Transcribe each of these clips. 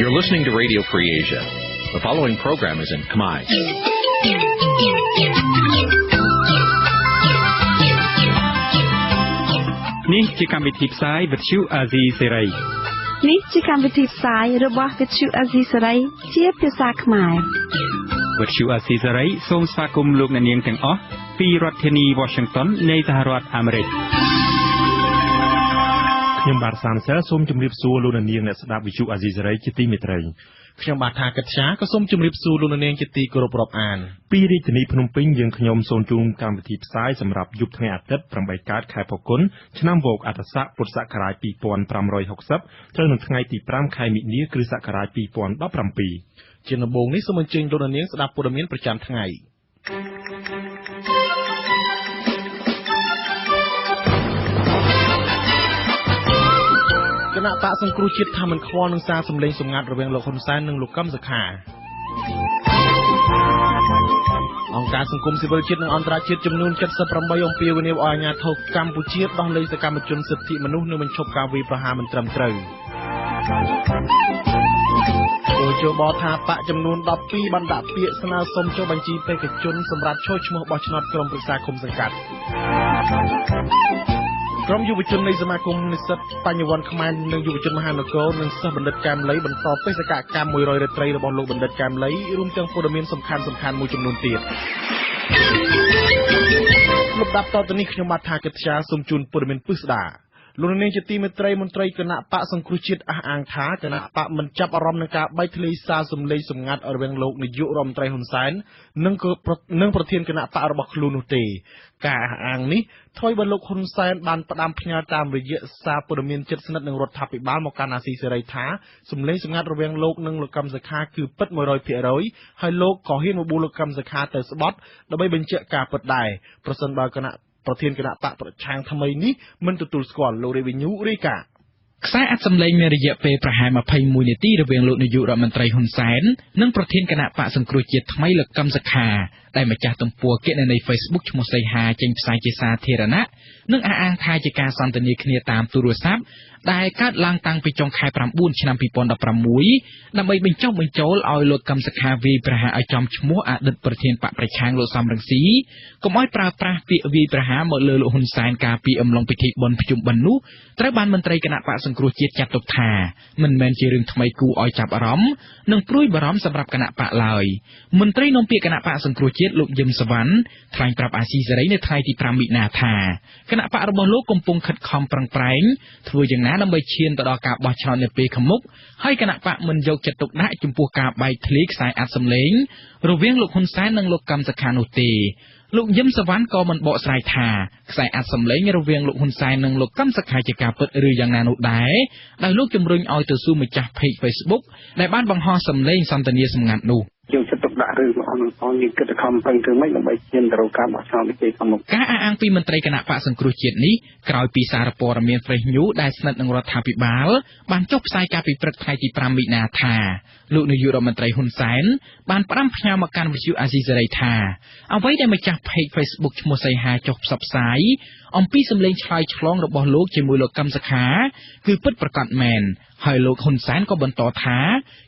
You're listening to Radio Free Asia. The following program is in Khmer. នេះជាកម្មវិធីផ្សាយវិទ្យុអាស៊ីសេរី នេះជាកម្មវិធីផ្សាយរបស់វិទ្យុអាស៊ីសេរីជាភាសាខ្មែរវិទ្យុអាស៊ីសេរីសូមស្វាគមន៍លោកអ្នកនាងទាំងអស់ពីរដ្ឋធានី Washington នៃសហរដ្ឋអាមេរិកខ្ញុំបាទសាមសែលសូមជម្រាបសួរលោកអ្នកនាងអ្នកស្ដាប់វិទ្យុអាស៊ីសេរីជាទីមេត្រីខ្ញុំបាទថាកិត្យាក៏សូមជម្រាបសួរលោកអ្នកនាងជាទីគោរពរាប់អានពីរាជធានីភ្នំពេញយើងខ្ញុំសូមជូនកម្មវិធីផ្សាយសម្រាប់យប់ថ្ងៃអាទិត្យ8កើតខែផល្គុនឆ្នាំវោកអត្តស័កពុទ្ធសករាជ2560ត្រូវនៅថ្ងៃទី5ខែមិនិនាគ្រិស្តសករាជ2017ជាដំបូងនេះសូមអញ្ជើញលោកអ្នកនាងស្ដាប់ព័ត៌មានប្រចាំថ្ងៃគណៈបកសង្គ្រោះជាតិថាមិនខ្វល់នឹងសារសម្លេងសម្ងាត់រវាងលោកហ៊ុនសែននិងលោកកឹមសុខាអង្គការសង្គមស៊ីវិលជាតិនិងអន្តរជាតិចំនួន78អំពាវនាវឲ្យអាជ្ញាធរកម្ពុជាដោះលែងសកម្មជនសិទ្ធិមនុស្សនិងបញ្ឈប់ការវាយប្រហារមិនត្រឹមត្រូវពលជបថាបកចំនួន12បានដាក់ពាក្យស្នើសុំចុះបញ្ជីបេក្ខជនសម្រាប់ចូលឈ្មោះបោះឆ្នោតក្រុមប្រឹក្សាឃុំសង្កាត់ក្រុមយុវជននៃសមាគមនិស្សិតបញ្ញវន្តខ្មែរនិងយុវជនមហានគរនិងសិស្សបណ្ឌិតកែមលីបន្តបេសកកម្ម100រាត្រីរបស់លោកបណ្ឌិតកែមលីរួមទាំងព័ត៌មានសំខាន់ៗមួយចំនួនទៀតលំដាប់តទៅនេះខ្ញុំបាទថាកិត្យាសូមជូនព័ត៌មានពិស្ដាលោកនាងជាទីមេត្រីមន្ត្រីគណៈបកសង្គ្រោះជាតិអះអាងថាគណៈបកមិនចាប់អារម្មណ៍នឹងការបែកធ្លាយសារសម្លេងសម្ងាត់រវាងលោកនាយករដ្ឋមន្ត្រីហ៊ុនសែននិងប្រធានគណៈបករបស់ខ្លួននោះទេការអះអាងនេះធ្វើឲ្យលោកហ៊ុនសែនបានផ្ដាំផ្ញើតាមរយៈសារព័ត៌មានជិតស្និទ្ធនឹងរដ្ឋាភិបាលមកកាន់អាស៊ីសេរីថាសម្លេងសម្ងាត់រវាងលោកនិងលោកកឹមសុខាគឺពិត 100% ហើយលោកក៏ហ៊ានបបួលលោកកឹមសុខាទៅស្បត់ដើម្បីបញ្ជាក់ការពិតដែរប្រសិនបើគណៈប្រធានគណៈបកប្រឆាំងថ្មីនេះមិនទទួលស្គាល់លោករេវីញូរីកាខ្សែអត្ថសម្លេងមានរយៈពេលប្រហែល21នាទីរវាងលោកនាយករដ្ឋមន្ត្រីហ៊ុនសែននិងប្រធានគណៈបកសង្គ្រោះជាតិថ្មីលោកកឹមសុខាដែលម្ចាស់ទំព័រគណនី Facebook ឈ្មោះសីហាចេញផ្សាយជាសាធារណៈនិងអះអាងថាជាការសន្ទនាគ្នាតាមទូរស័ព្ទដែលកើតឡើងតាំងពីចុងខែ9ឆ្នាំ2016ដើម្បីបញ្ចុះបញ្ចូលឲ្យលោកកឹមសុខាវាយប្រហារឲ្យចំឈ្មោះអតីតប្រធានបកប្រឆាំងលោកសំរងស៊ីកុំឲ្យប្រើប្រាស់ពាក្យវាយប្រហារមកលើលោកហ៊ុនសែនកាលពីអំឡុងពិធីបុណ្យភ្ជុំបិណ្ឌនោះត្រូវបានមន្ត្រីគណៈបកសង្គ្រោះជាតិចាត់ទុកថាមិនមែនជារឿងថ្មីគួរឲ្យចាប់អារម្មណ៍និងព្រួយបារម្ភសម្រាប់គណៈបកឡើយមន្ត្រីនាំពាក្យគណៈបកសង្គ្រោះជាតិលោកយឹមសវណ្ណថ្លែងប្រាប់អាស៊ីសេរីនៅថ្ងៃទី5មិនិនាថាគណៈបករបស់លោកកំពុងខិតខំប្រឹងប្រែងធ្វើយ៉ាងណាដើម្បីឈានទៅដល់ការបោះឆ្នោតនៅពេលខាងមុខហើយគណៈបកមិនយកចិត្តទុកដាក់ចំពោះការបែកធ្លាយខ្សែអត្ថសម្លេងរវាងលោកហ៊ុនសែននិងលោកកឹមសុខានោះទេលោកយឹមសវណ្ណក៏មិនបកស្រាយថាខ្សែអត្ថសម្លេងរវាងលោកហ៊ុនសែននិងលោកកឹមសុខាជាការពិតឬយ៉ាងណានោះដែរដោយលោកជំរុញឲ្យទៅសួរម្ចាស់ Page Facebook ដែលបានបង្ហោះសម្លេងសន្ទនាសម្ងាត់នោះយើងចិត្តទុកដាក់ឬក៏អនយើងគិតខំប្រឹងធ្វើម៉េចដើម្បីឈានទៅរកការបោះឆ្នោតនេះទេខាងមុខការអះអាងពីមន្ត្រីគណៈបកសង្គ្រោះជាតិនេះក្រោយពីសារព័ត៌មាន Fresh News ដែលស្និទ្ធនឹងរដ្ឋាភិបាលបានចុះផ្សាយកាលពីព្រឹកថ្ងៃទី5មិនិនាថាលោកនាយករដ្ឋមន្ត្រីហ៊ុនសែនបានផ្ដាំផ្ញើមកកាន់វិទ្យុអាស៊ីសេរីថាអ្វីដែលម្ចាស់ Page Facebook ឈ្មោះសីហាចុះផ្សព្វផ្សាយអំពីសម្លេងឆ្លើយឆ្លងរបស់លោកជាមួយលោកកឹមសុខាគឺពិតប្រាកដមែនហើយលោកហ៊ុនសែនក៏បន្តថា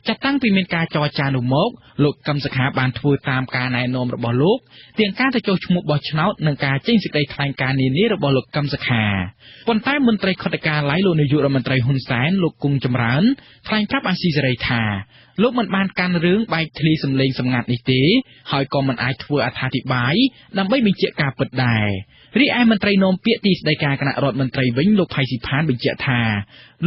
ចាប់តាំងពីមានការចរចានោះមកលោកកឹមសុខាបានធ្វើតាមការណែនាំរបស់លោកទាំងការទៅចុះឈ្មោះបោះឆ្នោតនិងការចេញសេចក្តីថ្លែងការណ៍នានារបស់លោកកឹមសុខាប៉ុន្តែមន្ត្រីខុទ្ទកាល័យលោកនាយករដ្ឋមន្ត្រីហ៊ុនសែនលោកគង់ចម្រើនថ្លែងប្រាប់អាស៊ីសេរីថាលោកមិនបានកាន់រឿងបែកធ្លាយសម្លេងសម្ងាត់នេះទេហើយក៏មិនអាចធ្វើអត្ថាធិប្បាយដើម្បីបញ្ជាក់ការពិតដែររីឯមន្ត្រីនាំពាក្យទីស្តីការគណៈរដ្ឋមន្ត្រីវិញលោកផៃស៊ីផានបញ្ជាក់ថា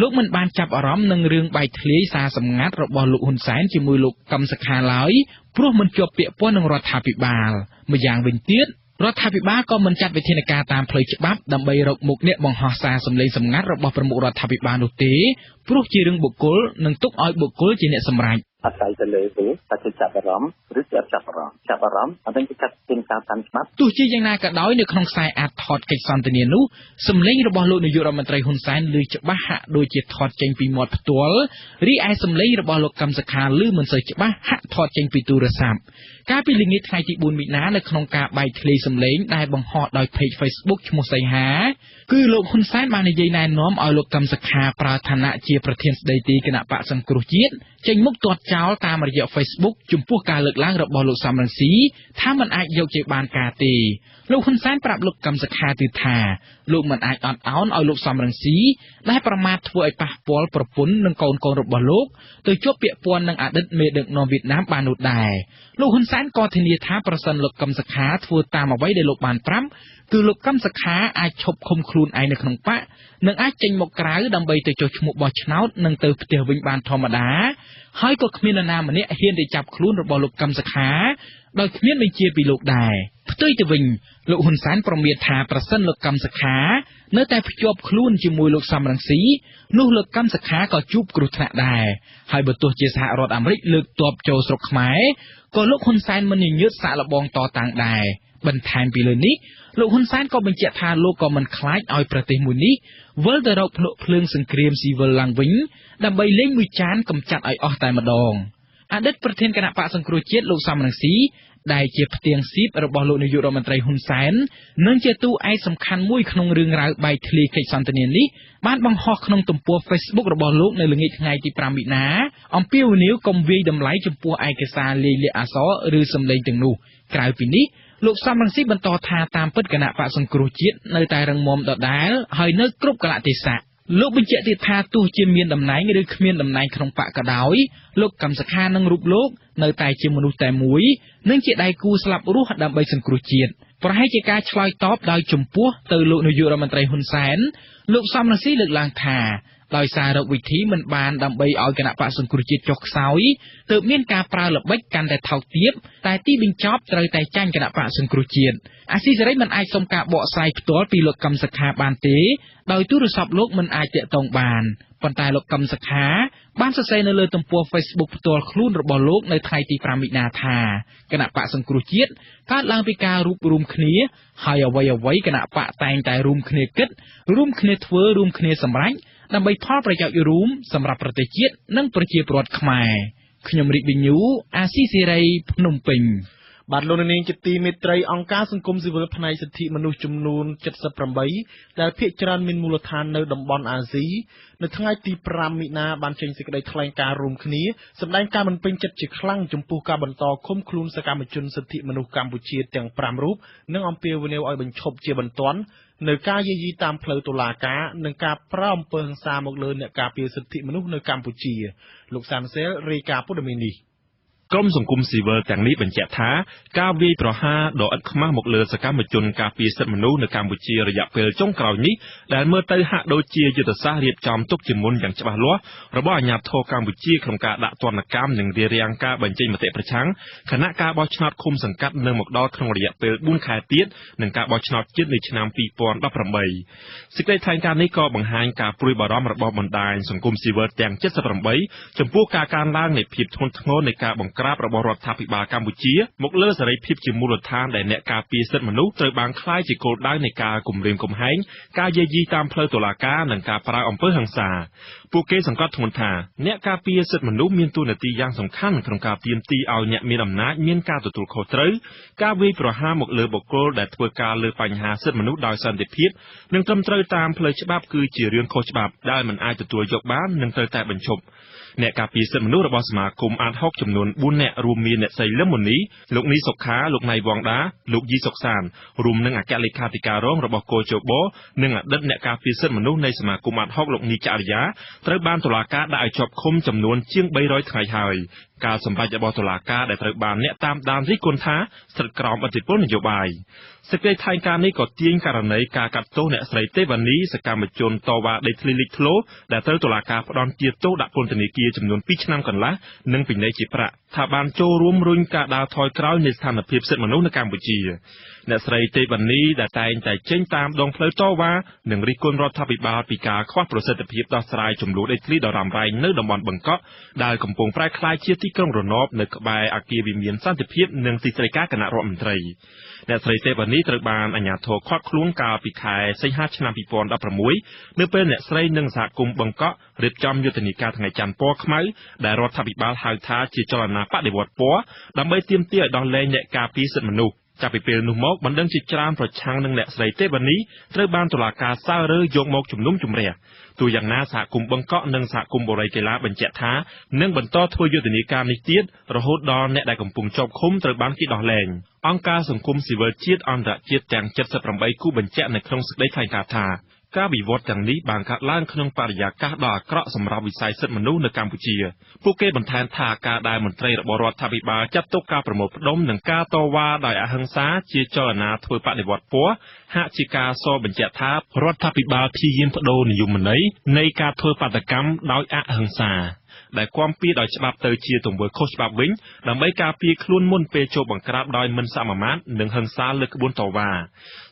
លោកមិនបានចាប់អារម្មណ៍នឹងរឿងបែកធ្លាយសារសម្ងាត់របស់លោកហ៊ុនសែនជាមួយលោកកឹមសុខាឡើយព្រោះមិនជាប់ពាក្យព័ន្ធនឹងរដ្ឋាភិបាលម្យ៉ាងវិញទៀតរដ្ឋាភិបាលក៏មិនចាត់វិធានការតាមផ្លូវច្បាប់ដើម្បីរកមុខអ្នកបង្ហោះសារសម្លេងសម្ងាត់របស់ប្រមុខរដ្ឋាភិបាលនោះទេព្រោះជារឿងបុគ្គលនិងទុកឲ្យបុគ្គលជាអ្នកសម្រេចអាស្រ័យទៅលើទេថាจะចាប់អារម្មណ៍ឬក៏ចាប់អារម្មណ៍អត់ដឹងចាត់ជាការតាមច្បាប់ទោះជាយ៉ាងណាក៏ដោយនៅក្នុងខ្សែអាតថតកិច្ចសន្ទនានោះសម្លេងរបស់លោកនាយករដ្ឋមន្ត្រីហ៊ុនសែនឮច្បាស់ហាក់ដូចជាថតចេញពីមាត់ផ្ទាល់រីឯសម្លេងរបស់លោកកឹមសុខាឮមិនសូវច្បាស់ហាក់ថតចេញពីទូរស័ព្ទ ការពីល្ងាចថ្ងៃទី4មីនានៅក្នុងការបែកធ្លាយសម្លេងដែលបង្ហោះដោយ page Facebook ឈ្មោះសីហាគឺលោកហ៊ុនសែនបាននិយាយណែនាំឲ្យលោកកឹមសុខាប្រើឋានៈជាប្រធានស្ដីទីគណៈបកសង្គ្រោះជាតិចេញមុខទាត់ចោលតាមរយៈ Facebook ចំពោះការលើកឡើងរបស់លោកសំរងស៊ីថាមិនអាចយកជាបានការទេលោកហ៊ុនសែនប្រាប់លោកកឹមសុខាទៀតថាលោកមិនអាចអត់ឱនឲ្យលោកសំរងស៊ីដែលប្រមាថធ្វើឲ្យប៉ះពាល់ប្រពន្ធនិងកូនរបស់លោកទៅជាប់ពាក់ព័ន្ធនឹងអតីតមេដឹកនាំវៀតណាមបាននោះដែរលោកហ៊ុនសែនក៏ធានាថាប្រសិនលោកកឹមសុខាធ្វើតាមអ្វីដែលលោកបានប្រាប់គឺលោកកឹមសុខាអាចឈប់ឃុំខ្លួនឯងនៅក្នុងបកនិងអាចចេញមកក្រៅដើម្បីទៅចុះឈ្មោះបោះឆ្នោតនិងទៅផ្ទះវិញបានធម្មតាហើយក៏គ្មាននរណាម្នាក់ហ៊ានទៅចាប់ខ្លួនរបស់លោកកឹមសុខាដោយគ្មានបញ្ជាពីលោកដែរផ្ទុយទៅវិញលោកហ៊ុនសែនប្រមាថថាប្រសិនលោកកឹមសុខានៅតែភ្ជាប់ខ្លួនជាមួយលោកសំរងស៊ីនោះលោកកឹមសុខាក៏ជួបគ្រោះថ្នាក់ដែរហើយបើទោះជាសហរដ្ឋអាមេរិកលើកទ័ពចូលស្រុកខ្មែរក៏លោកហ៊ុនសែនមិនញញើតសាកល្បងតតាំងដែរបន្ថែមពីលើនេះលោកហ៊ុនសែនក៏បញ្ជាក់ថាលោកក៏មិនខ្លាចឲ្យប្រទេសមួយនេះវិលទៅរកភ្នក់ភ្លើងសង្គ្រាមស៊ីវិលឡើងវិញដើម្បីលេងមួយចានកំចាត់ឲ្យអស់តែម្ដងអតីតប្រធានគណៈបកសង្គ្រោះជាតិលោកសំរងស៊ីដែលជាផ្ទៀងស៊ីបរបស់លោកនាយករដ្ឋមន្ត្រីហ៊ុនសែននិងជាតួឯកសំខាន់មួយក្នុងរឿងរ៉ាវបែកធ្លាយកិច្ចសន្ទនានេះបានបង្ហោះក្នុងទំព័រ Facebook របស់លោកនៅល្ងាចថ្ងៃទី5មីនាអំពាវនាវកុំវាយតម្លៃចំពោះឯកសារលាយលក្ខណ៍អក្សរឬសម្លេងទាំងនោះក្រៅពីនេះលោកសំរងស៊ីបន្តថាតាមពិតគណៈបកសង្គ្រោះជាតិនៅតែរឹងមាំដដែលហើយនៅគ្រប់កលៈទេសៈលោកបញ្ជាក់ទៀតថាទោះជាមានតំណែងឬគ្មានតំណែងក្នុងបកក៏ដោយលោកកឹមសុខានិងរូបលោកនៅតែជាមនុស្សតែមួយនិងជាដៃគូស្លាប់រស់ដើម្បីសង្គ្រោះជាតិប្រហែលជាការឆ្លើយតបដោយចំពោះទៅលោកនាយករដ្ឋមន្ត្រីហ៊ុនសែនលោកសំរងស៊ីលើកឡើងថាដោយសាររកវិធីមិនបានដើម្បីឲ្យគណៈបកសង្គ្រោះជាតិចុះខ្សោយទើបមានការប្រើល្បិចកាន់តែថោកទាបតែទីបញ្ចប់ត្រូវតែចាញ់គណៈបកសង្គ្រោះជាតិអាស៊ីសេរីមិនអាចសុំការបកស្រាយផ្ទាល់ពីលោកកឹមសុខាបានទេដោយទូរស័ព្ទលោកមិនអាចតាក់ទងបានប៉ុន្តែលោកកឹមសុខាបានសរសេរនៅលើទំព័រ Facebook ផ្ទាល់ខ្លួនរបស់លោកនៅថ្ងៃទី5មីនាថាគណៈបកសង្គ្រោះជាតិកើតឡើងពីការរួបរวมគ្នាហើយអ្វីគណៈបកតែងតែរួមគ្នាគិតរួមគ្នាធ្វើរួមគ្នាសម្រេចដើម្បីផលប្រយោជន៍រួមសម្រាប់ប្រទេសជាតិនិងប្រជាពលរដ្ឋខ្មែរខ្ញុំរីកវិញ្ញូអាស៊ីសេរីភ្នំពេញបាទលោកនាងជាទីមេត្រីអង្គការសង្គមស៊ីវិលផ្នែកសិទ្ធិមនុស្សចំនួន78ដែលភាគច្រើនមានមូលដ្ឋាននៅតំបន់អាស៊ីនៅថ្ងៃទី5មីនាបានចេញសេចក្តីថ្លែងការណ៍រួមគ្នាសម្ដែងការមិនពេញចិត្តជាខ្លាំងចំពោះការបន្តឃុំខ្លួនសកម្មជនសិទ្ធិមនុស្សកម្ពុជាទាំង5រូបនិងអំពាវនាវឲ្យបញ្ឈប់ជាបន្ទាន់នៅការយាយីតាមផ្លូវតុលាការនិងការប្រើអំពើហិង្សាមកលើអ្នកការពារសិទ្ធិមនុស្សនៅកម្ពុជាលោកសានសេលរាយការណ៍ព័ត៌មាននេះក្រុមសង្គមស៊ីវិលទាំងនេះបញ្ជាក់ថាការវាយប្រហារដ៏ឥតខ្មាស់មកលើសកម្មជនការពារសិទ្ធិមនុស្សនៅកម្ពុជារយៈពេលចុងក្រោយនេះដែលមើលទៅហាក់ដូចជាយុទ្ធសាស្ត្ររៀបចំទុកជាមុនយ៉ាងច្បាស់លាស់របស់អាជ្ញាធរកម្ពុជាក្នុងការដាក់ទណ្ឌកម្មនិងរារាំងការបញ្ចេញមតិប្រឆាំងគណៈការបោះឆ្នោតឃុំសង្កាត់នឹងមកដល់ក្នុងរយៈពេល4ខែទៀតនិងការបោះឆ្នោតជាតិនៅឆ្នាំ2018សេចក្តីថ្លែងការណ៍នេះក៏បង្ហាញការព្រួយបារម្ភរបស់បណ្ដាញសង្គមស៊ីវិលទាំង78ចំពោះការកើនឡើងនៃភាពធ្ងន់ធ្ងរនៃការបង្ក្រាបរបស់រដ្ឋាភិបាលកម្ពុជាមកលើសេរីភាពជាមូលដ្ឋានដែលអ្នកការពារសិទ្ធិមនុស្សត្រូវបានក្លាយជាគោលដៅនៃការគំរាមកំហែងការយាយីតាមផ្លូវតុលាការនិងការប្រើអំពើហិង្សាពួកគេសង្កត់ធ្ងន់ថាអ្នកការពារសិទ្ធិមនុស្សមានតួនាទីយ៉ាងសំខាន់ក្នុងការទាមទារឲ្យអ្នកមានអំណាចមានការទទួលខុសត្រូវការវាយប្រហារមកលើបុគ្គលដែលធ្វើការលើបញ្ហាសិទ្ធិមនុស្សដោយសន្តិភាពនិងត្រឹមត្រូវតាមផ្លូវច្បាប់គឺជារឿងខុសច្បាប់ដែលមិនអាចទទួលយកបាននិងត្រូវតែបញ្ឈប់អ្នកការពារសិទ្ធិមនុស្សរបស់សមាគមអាត60ចំនួន4នាក់រួមមានអ្នកស្រីលឹមមុនីលោកនីសុខាលោកណៃវងដាលោកយីសុកសានរួមនឹងអគ្គលេខាធិការរងរបស់កោជបនិងអតីតអ្នកការពារសិទ្ធិមនុស្សនៃសមាគមអាត60លោកនីចរិយាត្រូវបានតុលាការដាក់ឲ្យជាប់ឃុំចំនួនជាង300ថ្ងៃហើយការសម្រេចរបស់តុលាការដែលត្រូវបានអ្នកតាមដានរិះគន់ថាស្ថិតក្រោមឥទ្ធិពលនយោបាយសេចក្តីថ្លែងការណ៍នេះក៏ទាញករណីការកាត់ទោសអ្នកស្រីទេវ៉ានីសកម្មជនតវ៉ាដេកធ្លីលីកធ្លោដែលត្រូវតុលាការផ្តន្ទាទោសដាក់ពន្ធនាគារចំនួន2ឆ្នាំកន្លះនិងពិន័យជាប្រាក់ថាបានចូលរួមរុញការដើរថយក្រោយនៃស្ថានភាពសិទ្ធិមនុស្សនៅកម្ពុជា អ្នកស្រីទេវនីដែលតែងតែចេញតាមដងផ្លូវតវ៉ានិងរិះគន់រដ្ឋាភិបាលពីការខ្វះប្រសិទ្ធភាពដោះស្រាយចំនួនដីធ្លីដ៏រ៉ាំរ៉ៃនៅតំបន់បង្កក់ដែលកំពុងប្រែក្លាយជាទីក្រុងរណបនៅក្បែរអគារវិមានសន្តិភាពនិងទីស្តីការគណៈរដ្ឋមន្ត្រីអ្នកស្រីទេវនីត្រូវបានអាជ្ញាធរឃាត់ខ្លួនកាលពីខែសីហាឆ្នាំ2016នៅពេលអ្នកស្រីនិងសហគមន៍បង្កក់រៀបចំយុទ្ធនាការថ្ងៃច័ន្ទពណ៌ខ្មៅដែលរដ្ឋាភិបាលហៅថាជាចលនាបដិវត្តពណ៌ដើម្បីទាមទារឲ្យដោះលែងអ្នកការពារសិទ្ធិមនុស្សចាប់ពីពេលនោះមកបណ្ដឹងជាច្រើនប្រឆាំងនឹងអ្នកស្រីទេវនីត្រូវបានតុលាការសើរើយកមកជំនុំជម្រះទូយ៉ាងណាសហគមន៍បង្កក់និងសហគមន៍បូរីកីឡាបញ្ជាក់ថានឹងបន្តធ្វើយុទ្ធនាការនេះទៀតរហូតដល់អ្នកដែលកំពុងជាប់ឃុំត្រូវបានគេដោះលែងអង្គការសង្គមស៊ីវិលជាតិអន្តរជាតិទាំង78គូបញ្ជាក់នៅក្នុងសេចក្តីថ្លែងការណ៍ថាការវិវត្តទាំងនេះបានកើតឡើងក្នុងបរិយាកាសដ៏អាក្រក់សម្រាប់វិស័យសិទ្ធិមនុស្សនៅកម្ពុជាពួកគេបន្ថែមថាការដែលមន្ត្រីរបស់រដ្ឋាភិបាលចាត់ទុកការប្រមូលផ្ដុំនិងការតវ៉ាដោយអហិង្សាជាចលនាធ្វើបដិវត្តពណ៌ហាក់ជាការសបញ្ជាក់ថារដ្ឋាភិបាលព្យាយាមបដូរនិយមន័យនៃការធ្វើបាតកម្មដោយអហិង្សាដែលគាំពៀដោយច្បាប់ទៅជាទង្វើខុសច្បាប់វិញដើម្បីការពារខ្លួនមុនពេលចូលបង្ក្រាបដោយមិនសមាមាត្រនិងហិង្សាលើក្បួនតវ៉ា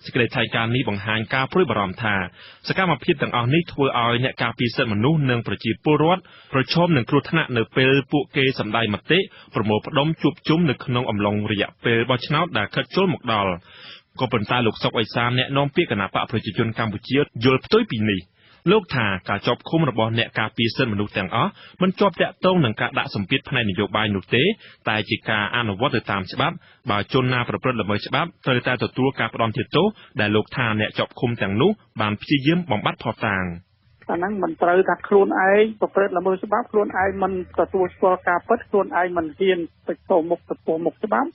សេចក្តីថ្លែងការណ៍នេះបង្ហាញការព្រួយបារម្ភថាសកម្មភាពទាំងអស់នេះធ្វើឲ្យអ្នកការពារសិទ្ធិមនុស្សនិងប្រជាពលរដ្ឋប្រឈមនឹងគ្រោះថ្នាក់នៅពេលពួកគេសម្ដែងមតិប្រមូលផ្ដុំជួបជុំនៅក្នុងអំឡុងរយៈពេលបោះឆ្នោតដែលខិតជុលមកដល់ក៏ប៉ុន្តែលោកសុកអេសានអ្នកនាំពាក្យគណៈបកប្រជាជនកម្ពុជាយល់ផ្ទុយពីនេះលោកថាការជាប់ឃុំរបស់អ្នកការពារសិទ្ធិមនុស្សទាំងអស់មិនជាប់តាក់ទងនឹងការដាក់សម្ពាធផ្នែកនយោបាយនោះទេតែជាការអនុវត្តទៅតាមច្បាប់បើជនណាប្រព្រឹត្តល្មើសច្បាប់ត្រូវតែទទួលការផ្ដន្ទាទោសដែលលោកថាអ្នកជាប់ឃុំទាំងនោះបានព្យាយាមបំបត្តិភស្តុតាងអាហ្នឹងមិនត្រូវថាខ្លួនឯងប្រព្រឹត្តល្មើសច្បាប់ខ្លួនឯងមិនទទួលស្គាល់ការពិតខ្លួនឯងមិនហ៊ានទៅមុខច្បាប់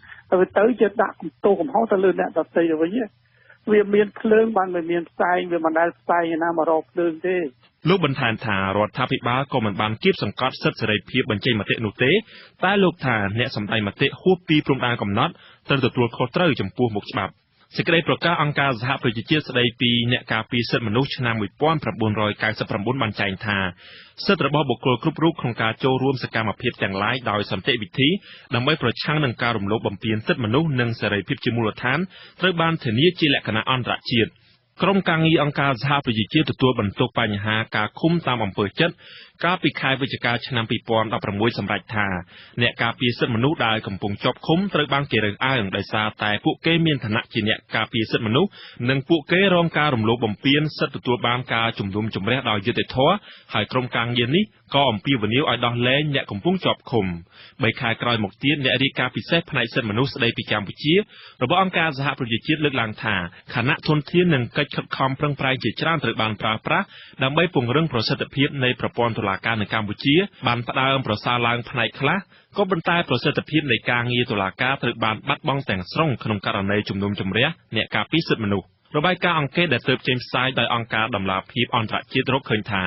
ទៅជាដាក់ទោសកំហុសទៅលើអ្នកដទៃទៅវិញវាមានភ្លើងបានមិនមានផ្សែងវាមិនដែលផ្សែងឯណាមករកភ្លើងទេលោកបន្ថែមថារដ្ឋាភិបាលក៏មិនបានគៀបសង្កត់សិទ្ធិសេរីភាពបញ្ចេញមតិនោះទេតែលោកថាអ្នកសម្ដែងមតិហួសពីព្រំដែនកំណត់ត្រូវទទួលខុសត្រូវចំពោះមុខច្បាប់សេចក្តីប្រកាសអង្គការសហប្រជាជាតិស្តីពីអ្នកការពារសិទ្ធិមនុស្សឆ្នាំ1999បានចែងថាសិទ្ធិរបស់បុគ្គលគ្រប់រូបក្នុងការចូលរួមសកម្មភាពទាំងឡាយដោយសន្តិវិធីដើម្បីប្រឆាំងនឹងការរំលោភបំពានសិទ្ធិមនុស្សនិងសេរីភាពជាមូលដ្ឋានត្រូវបានធានាជាលក្ខណៈអន្តរជាតិក្រុមការងារអង្គការសហប្រជាជាតិទទួលបន្ទុកបញ្ហាការឃុំតាមអំពើចិត្តកាលពីខែវិច្ឆិកាឆ្នាំ2016សម្រេចថាអ្នកការពារសិទ្ធិមនុស្សដែលកំពុងជាប់ឃុំត្រូវបានគេរើសអើងដោយសារតែពួកគេមានឋានៈជាអ្នកការពារសិទ្ធិមនុស្សនិងពួកគេរងការរំលោភបំពានសិទ្ធិទទួលបានការជំនុំជម្រះដោយយុត្តិធម៌ហើយក្រុមការងារនេះក៏អំពាវនាវឲ្យដោះលែងអ្នកកំពុងជាប់ឃុំ3ខែក្រោយមកទៀតអ្នករាយការណ៍ពិសេសផ្នែកសិទ្ធិមនុស្សស្តីពីកម្ពុជារបស់អង្គការសហប្រជាជាតិលើកឡើងថាគណៈធនធាននិងកិច្ចខិតខំប្រឹងប្រែងជាច្រើនត្រូវបានប្រើប្រាស់ដើម្បីពង្រឹងប្រសិទ្ធភាពនៃប្រព័ន្ធតុលាការនៅកម្ពុជាបានផ្ដើមប្រសើរឡើងផ្នែកខ្លះក៏ប៉ុន្តែប្រសិទ្ធភាពនៃការងារតុលាការត្រូវបានបាត់បង់ទាំងស្រុងក្នុងករណីជំនុំជម្រះអ្នកការពារសិទ្ធិមនុស្សរបាយការណ៍អង្កេតដែលទើបចេញផ្សាយដោយអង្គការដំឡាភិបអន្តរជាតិរកឃើញថា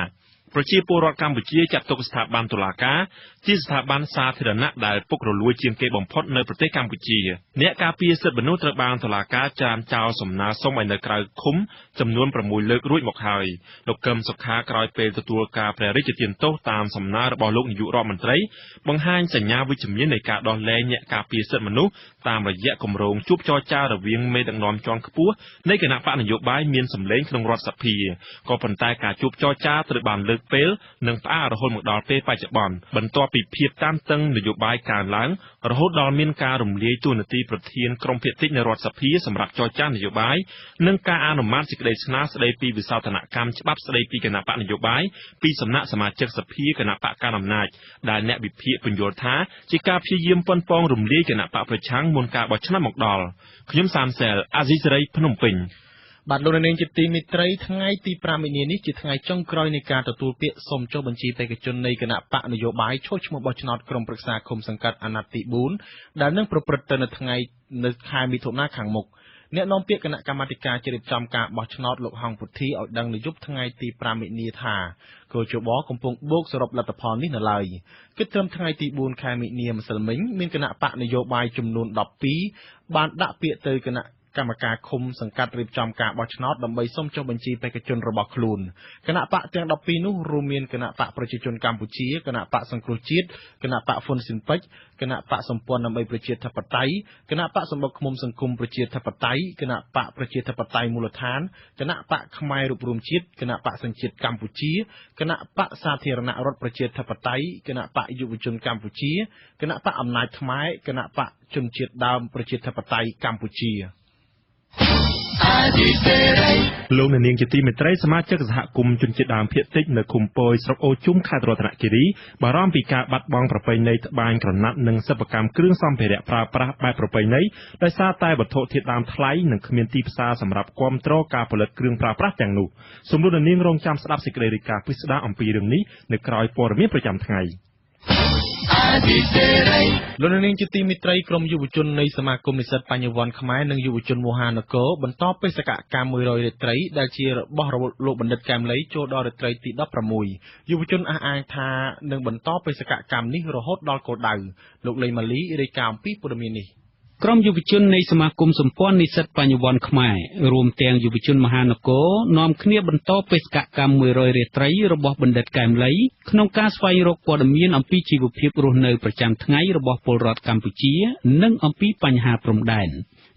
ប្រជាពលរដ្ឋកម្ពុជាចាត់ទុកស្ថាប័នតុលាការជាស្ថាប័នសាធារណៈដែលពុករលួយជាងគេបំផុតនៅប្រទេសកម្ពុជាអ្នកការពារសិទ្ធិមនុស្សត្រូវបានតុលាការចារចោលសំណើសុំឲ្យនៅក្រៅឃុំចំនួន6លើករួចមកហើយលោកកឹមសុខាក្រោយពេលទទួលការព្រះរាជទានទោសតាមសំណើរបស់លោកនាយករដ្ឋមន្ត្រីបង្ហាញសញ្ញាវិជ្ជមាននៃការដោះលែងអ្នកការពារសិទ្ធិមនុស្សតាមរយៈគម្រោងជួបចរចារវាងមេដឹកនាំជាន់ខ្ពស់នៃគណៈបកនយោបាយមានសម្លេងក្នុងរដ្ឋសភាក៏ប៉ុន្តែការជួបចរចាត្រូវបានលើកពេលនិងផ្អាករហូតមកដល់ពេលបច្ចុប្បន្នបន្ទាប់ពីភាពតានតឹងនយោបាយកើនឡើងរហូតដល់មានការរំលាយតួនាទីប្រធានក្រុមភាគតិចនៃរដ្ឋសភាសម្រាប់ចរចានយោបាយនិងការអនុម័តសេចក្តីស្នើស្តីពីវិសោធនកម្មច្បាប់ស្តីពីគណៈបកនយោបាយពីសំណាក់សមាជិកសភាគណៈបកកណ្ដាលអំណាចដែលអ្នកវិភាគពន្យល់ថាជាការព្យាយាមប៉ុនប៉ងរំលាយគណៈបកប្រឆាំងមុនការបោះឆ្នោតមកដល់ខ្ញុំសាមសែលអាស៊ីសេរីភ្នំពេញបាទលោកនាងជាទីមិត្តរីថ្ងៃទី5មីនានេះជាថ្ងៃចុងក្រោយនៃការទទួលពាក្យសុំចុះបញ្ជីបេក្ខជននៃគណៈបកនយោបាយចូលឈ្មោះបោះឆ្នោតក្រុមប្រឹក្សាឃុំសង្កាត់អាណត្តិទី4ដែលនឹងប្រព្រឹត្តទៅនៅខែមិថុនាខាងមុខអ្នកនាំពាក្យគណៈកម្មាធិការជ្រៀបចំការបោះឆ្នោតលោកហងពុទ្ធីឲ្យដឹងនៅយប់ថ្ងៃទី5មីនាថាកោជបកំពុងបូកសរុបលទ្ធផលនេះនៅឡើយគិតត្រឹមថ្ងៃទី4ខែមិនិនាម្សិលមិញមានគណៈបកនយោបាយចំនួន12បានដាក់ពាក្យទៅគណៈ កម្មការឃុំសង្កាត់រៀបចំការបោះឆ្នោតដើម្បីសុំចុះបញ្ជីបេក្ខជនរបស់ខ្លួនគណៈបកទាំង12នោះរួមមានគណៈបកប្រជាជនកម្ពុជាគណៈបកសង្គ្រោះជាតិគណៈបកហ៊ុនស៊ិនពេជ្រគណៈបកសម្ព័ន្ធដើម្បីប្រជាធិបតេយ្យគណៈបកសម្បុកឃុំសង្គមប្រជាធិបតេយ្យគណៈបកប្រជាធិបតេយ្យមូលដ្ឋានគណៈបកខ្មែររួបរวมជាតិគណៈបកសញ្ជាតិកម្ពុជាគណៈបកសាធារណរដ្ឋប្រជាធិបតេយ្យគណៈបកយុវជនកម្ពុជាគណៈបកអំណាចខ្មែរគណៈបកជនជាតិដើមប្រជាធិបតេយ្យកម្ពុជាលោកនាងជាទីមេត្រីសមាជិកសហគមន៍ជនជាតិដើមភាគតិចនៅឃុំពយស្រុកអូជុំខេត្តរតនគិរីបារម្ភពីការបាត់បង់ប្រពៃណីត្បាញក្រណាត់និងសិប្បកម្មគ្រឿងសម្ភារៈប្រើប្រាស់បែបប្រពៃណីដោយសារតែវត្ថុធាតុដើមថ្លៃនិងគ្មានទីផ្សារសម្រាប់គាំទ្រការផលិតគ្រឿងប្រើប្រាស់ទាំងនោះសូមលោកនាងរងចាំស្ដាប់សេចក្តីរាយការណ៍ពិស្ដារអំពីរឿងនេះនៅក្រៅព័ត៌មានប្រចាំថ្ងៃលោកនាងជាទីមេត្រីក្រុមយុវជននៃសមាគមនិស្សិតបញ្ញវន្តខ្មែរនិងយុវជនមហានគរបន្តបេសកកម្ម100រាត្រីដែលជារបស់លោកបណ្ឌិតកែមលីចូលដល់រាត្រីទី16យុវជនអះអាងថានឹងបន្តបេសកកម្មនេះរហូតដល់គោលដៅលោកលេងម៉ាលីរាយការណ៍អំពីព័ត៌មាននេះក្រុមយុវជននៃសមាគមសម្ព័ន្ធនិស្សិតបញ្ញវន្តខ្មែររួមទាំងយុវជនមហានគរនាំគ្នាបន្តបេសកកម្ម100រាត្រីរបស់បណ្ឌិតកែមលីក្នុងការស្វែងរកព័ត៌មានអំពីជីវភាពរស់នៅប្រចាំថ្ងៃរបស់ពលរដ្ឋកម្ពុជានិងអំពីបញ្ហាព្រំដែន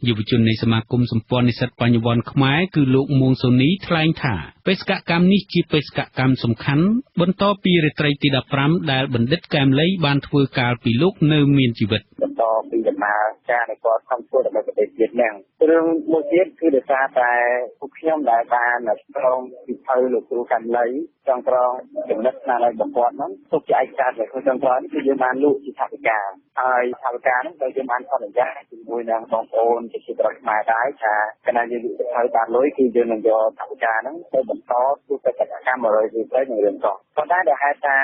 យុវជននៃសមាគមសម្ព័ន្ធនិស្សិតបញ្ញវន្តខ្មែរគឺលោកមួងសូនីថ្លែងថាបេសកកម្មនេះជាបេសកកម្មសំខាន់បន្តពីរាត្រីទី15ដែលបណ្ឌិតកែមលីបានធ្វើកាលពីលោកនៅមានជីវិតបន្តពីដំណើរការនៃគាត់ខំធ្វើដើម្បីប្រទេសជាតិហ្នឹងរឿងមួយទៀតគឺដោយសារតែពួកខ្ញុំដែលបានប្រងពិភពលោកគ្រូកាន់លីចង់ប្រងចំណិតស្នាដៃរបស់គាត់ហ្នឹងទុកជាឯកសារដែលគាត់ចង់ប្រងគឺយើងបានលក់ជាថវិកាហើយថវិកាហ្នឹងដោយយើងបានសន្យាជាមួយនឹងបងប្អូនជាប្រជាប្រដ្ឋខ្មែរដែរថាកាលណាយើងលក់ទៅហើយបានលុយគឺយើងនឹងយកថវិកាហ្នឹងទៅបន្តធ្វើកិច្ចកម្ម100រៀលទៅនឹងរឿងកោះប៉ុន្តែដែលហេតុថា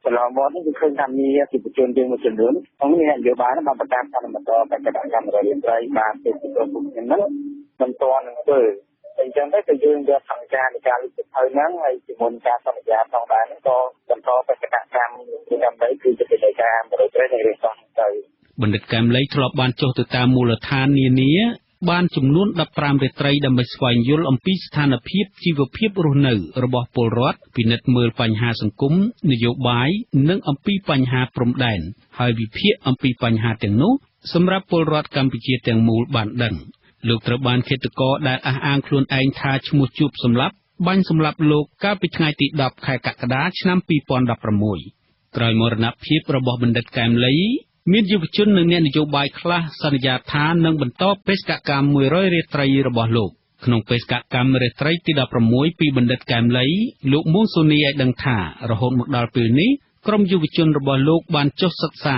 កន្លងមកនេះគឺឃើញថាមានប្រជាជនយើងមួយចំនួនក្នុងនេះនយោបាយហ្នឹងបានប្រកាសថានឹងបន្តកិច្ចកម្ម100រៀលទៅបានទៅពីក្រុមពួកខ្ញុំហ្នឹងមិនទាន់នឹងធ្វើអញ្ចឹងទៅយើងយកថវិកានៃការលុយទៅហ្នឹងហើយជាមួយការសន្យាផងដែរហ្នឹងក៏បន្តបេសកកម្មដើម្បីគឺជាកិច្ចការ100រៀលនៃរឿងកោះទៅបណ្ឌិតកែមលីធ្លាប់បានចុះទៅតាមមូលដ្ឋាននានាបានចំនួន15រាត្រីដើម្បីស្វែងយល់អំពីស្ថានភាពជីវភាពរស់នៅរបស់ពលរដ្ឋពិនិត្យមើលបញ្ហាសង្គមនយោបាយនិងអំពីបញ្ហាព្រំដែនហើយវិភាគអំពីបញ្ហាទាំងនោះសម្រាប់ពលរដ្ឋកម្ពុជាទាំងមូលបានដឹងលោកត្រូវបានឃាតករដែលអះអាងខ្លួនឯងថាឈ្មោះជួបសម្លាប់បាញ់សម្លាប់លោកកាលពីថ្ងៃទី10ខែកក្កដាឆ្នាំ2016ក្រោយមរណភាពរបស់បណ្ឌិតកែមលីមានយុវជននិងអ្នកនយោបាយខ្លះសន្យាថានឹងបន្តបេសកកម្ម100រាត្រីរបស់លោកក្នុងបេសកកម្មរាត្រីទី16ពីបណ្ឌិតកែមលីលោកមួងសូនីឲ្យដឹងថារហូតមកដល់ពេលនេះក្រុមយុវជនរបស់លោកបានចុះសិក្សា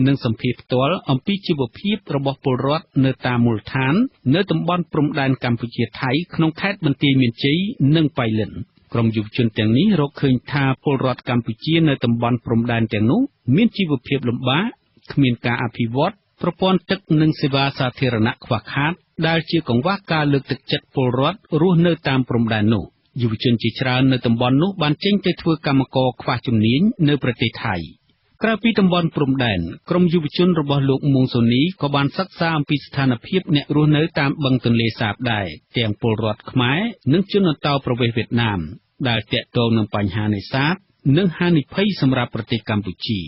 និងសម្ភាសផ្ទាល់អំពីជីវភាពរបស់ពលរដ្ឋនៅតាមមូលដ្ឋាននៅតំបន់ព្រំដែនកម្ពុជាថៃក្នុងខេត្តបន្ទាយមានជ័យនិងប៉ៃលិនក្រុមយុវជនទាំងនេះរកឃើញថាពលរដ្ឋកម្ពុជានៅតំបន់ព្រំដែនទាំងនោះមានជីវភាពលំបាកគ្មានការអភិវឌ្ឍប្រព័ន្ធទឹកនិងសេវាសាធារណៈខ្វះខាតដែលជាកង្វះការលើកទឹកចិត្តពលរដ្ឋរស់នៅតាមព្រំដែននោះយុវជនជាច្រើននៅតំបន់នោះបានចេញទៅធ្វើកម្មករខ្វះជំនាញនៅប្រទេសថៃក្រៅពីតំបន់ព្រំដែនក្រុមយុវជនរបស់លោកមួងសូនីក៏បានសិក្សាអំពីស្ថានភាពអ្នករស់នៅតាមបឹងទន្លេសាបដែរទាំងពលរដ្ឋខ្មែរនិងជនអន្តោប្រវេសន៍វៀតណាមដែលទាក់ទងនឹងបញ្ហានេសាទនិងហានិភ័យសម្រាប់ប្រទេសកម្ពុជា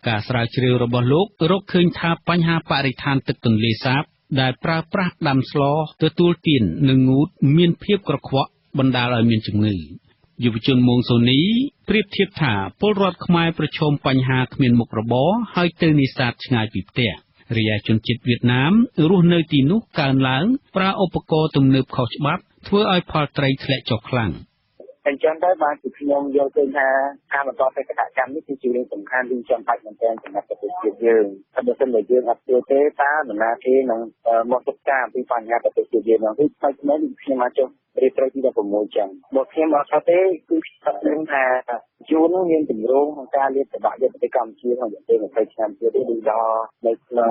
ការស្រាវជ្រាវរបស់លោករកឃើញថាបញ្ហាបរិស្ថានទឹកទន្លេសាបដែលប្រើប្រាស់ដាំស្លទទួលទាននិងងូតមានភាពក្រខ្វក់បណ្ដាលឲ្យមានជំងឺយុវជនមួងសូនីប្រៀបធៀបថាពលរដ្ឋខ្មែរប្រឈមបញ្ហាគ្មានមុខរបរហើយទៅនេសាទឆ្ងាយពីផ្ទះរាយជនជាតិវៀតណាមរស់នៅទីនោះកើនឡើងប្រើឧបករណ៍ទំនើបខុសច្បាប់ធ្វើឲ្យផលត្រីធ្លាក់ចុះខ្លាំងអញ្ចឹងទៅបានគឺខ្ញុំយល់ឃើញថាការបន្តបេសកកម្មនេះគឺជារឿងសំខាន់ជាចាំបាច់មែនទែនសម្រាប់ប្រទេសជាតិយើងតែបើមិនយើងអត់ធ្វើទេតើនរណាគេនឹងមកសិក្សាអំពីបញ្ហាប្រទេសជាតិយើងហ្នឹងគឺផ្នែកនេះខ្ញុំមកចុះរៀបត្រីទី16ចឹងបើខ្ញុំអត់ថាទេគឺខ្ញុំថាយូរនោះមានជំរងក្នុងការលាបប្រដាក់យកប្រទេសកម្ពុជាក្នុងរយៈពេល20ឆ្នាំទៀតនេះដល់នៅក្នុង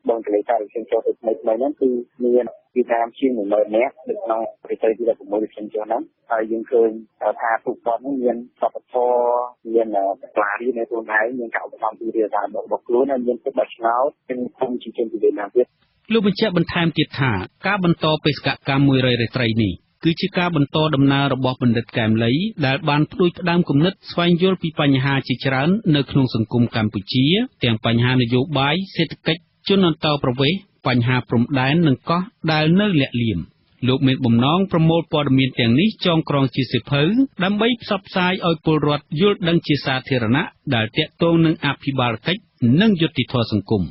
បឹងទន្លេសាបខ្ញុំចូលទៅថ្មីហ្នឹងគឺមានពីតាមជាង10000នាក់នៅក្នុងប្រទេសទី16ខ្ញុំចូលហ្នឹងហើយយើងឃើញថាពួកគាត់នឹងមានសពធរមានក្លារីនៅខ្លួនឯងមានការឧបត្ថម្ភពីរាជការរបស់ខ្លួនហើយមានទឹកបោះឆ្នោតមានគុំជាជនពីវៀតណាមទៀត លោកបញ្ជាក់បន្ថែមទៀតថាការបន្តបេសកកម្ម100រាត្រីនេះគឺជាការបន្តដំណើររបស់បណ្ឌិតកែមលីដែលបានផ្ដួចផ្ដើមគំនិតស្វែងយល់ពីបញ្ហាជាច្រើននៅក្នុងសង្គមកម្ពុជាទាំងបញ្ហានយោបាយសេដ្ឋកិច្ចជនអន្តោប្រវេសន៍បញ្ហាព្រំដែននិងកោះដែលនៅលាក់លៀមលោកមានបំណងប្រមូលព័ត៌មានទាំងនេះចងក្រងជាសៀវភៅដើម្បីផ្សព្វផ្សាយឲ្យពលរដ្ឋយល់ដឹងជាសាធារណៈដែលទាក់ទងនឹងអភិបាលកិច្ចនិងយុត្តិធម៌សង្គម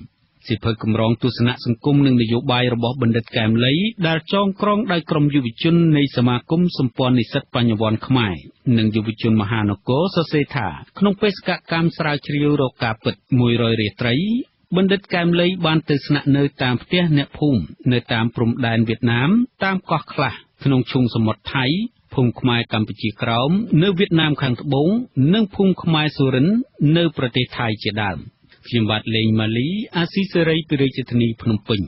សៀវភៅកម្រងទស្សនៈសង្គមនិងនយោបាយរបស់បណ្ឌិតកែមលីដែលចងក្រងដោយក្រុមយុវជននៃសមាគមសម្ព័ន្ធនិស្សិតបញ្ញវន្តខ្មែរនិងយុវជនមហានគរសរសេរថាក្នុងបេសកកម្មស្រាវជ្រាវរកការពិត100រាត្រីបណ្ឌិតកែមលីបានទៅស្នាក់នៅតាមផ្ទះអ្នកភូមិនៅតាមព្រំដែនវៀតណាមតាមកោះខ្លះក្នុងឈូងសមុទ្រថៃភូមិខ្មែរកម្ពុជាក្រោមនៅវៀតណាមខាងត្បូងនិងភូមិខ្មែរសូរិននៅប្រទេសថៃជាដើមខ្ញុំបាទលេងម៉ាលីអាស៊ីសេរីពីរាជធានីភ្នំពេញ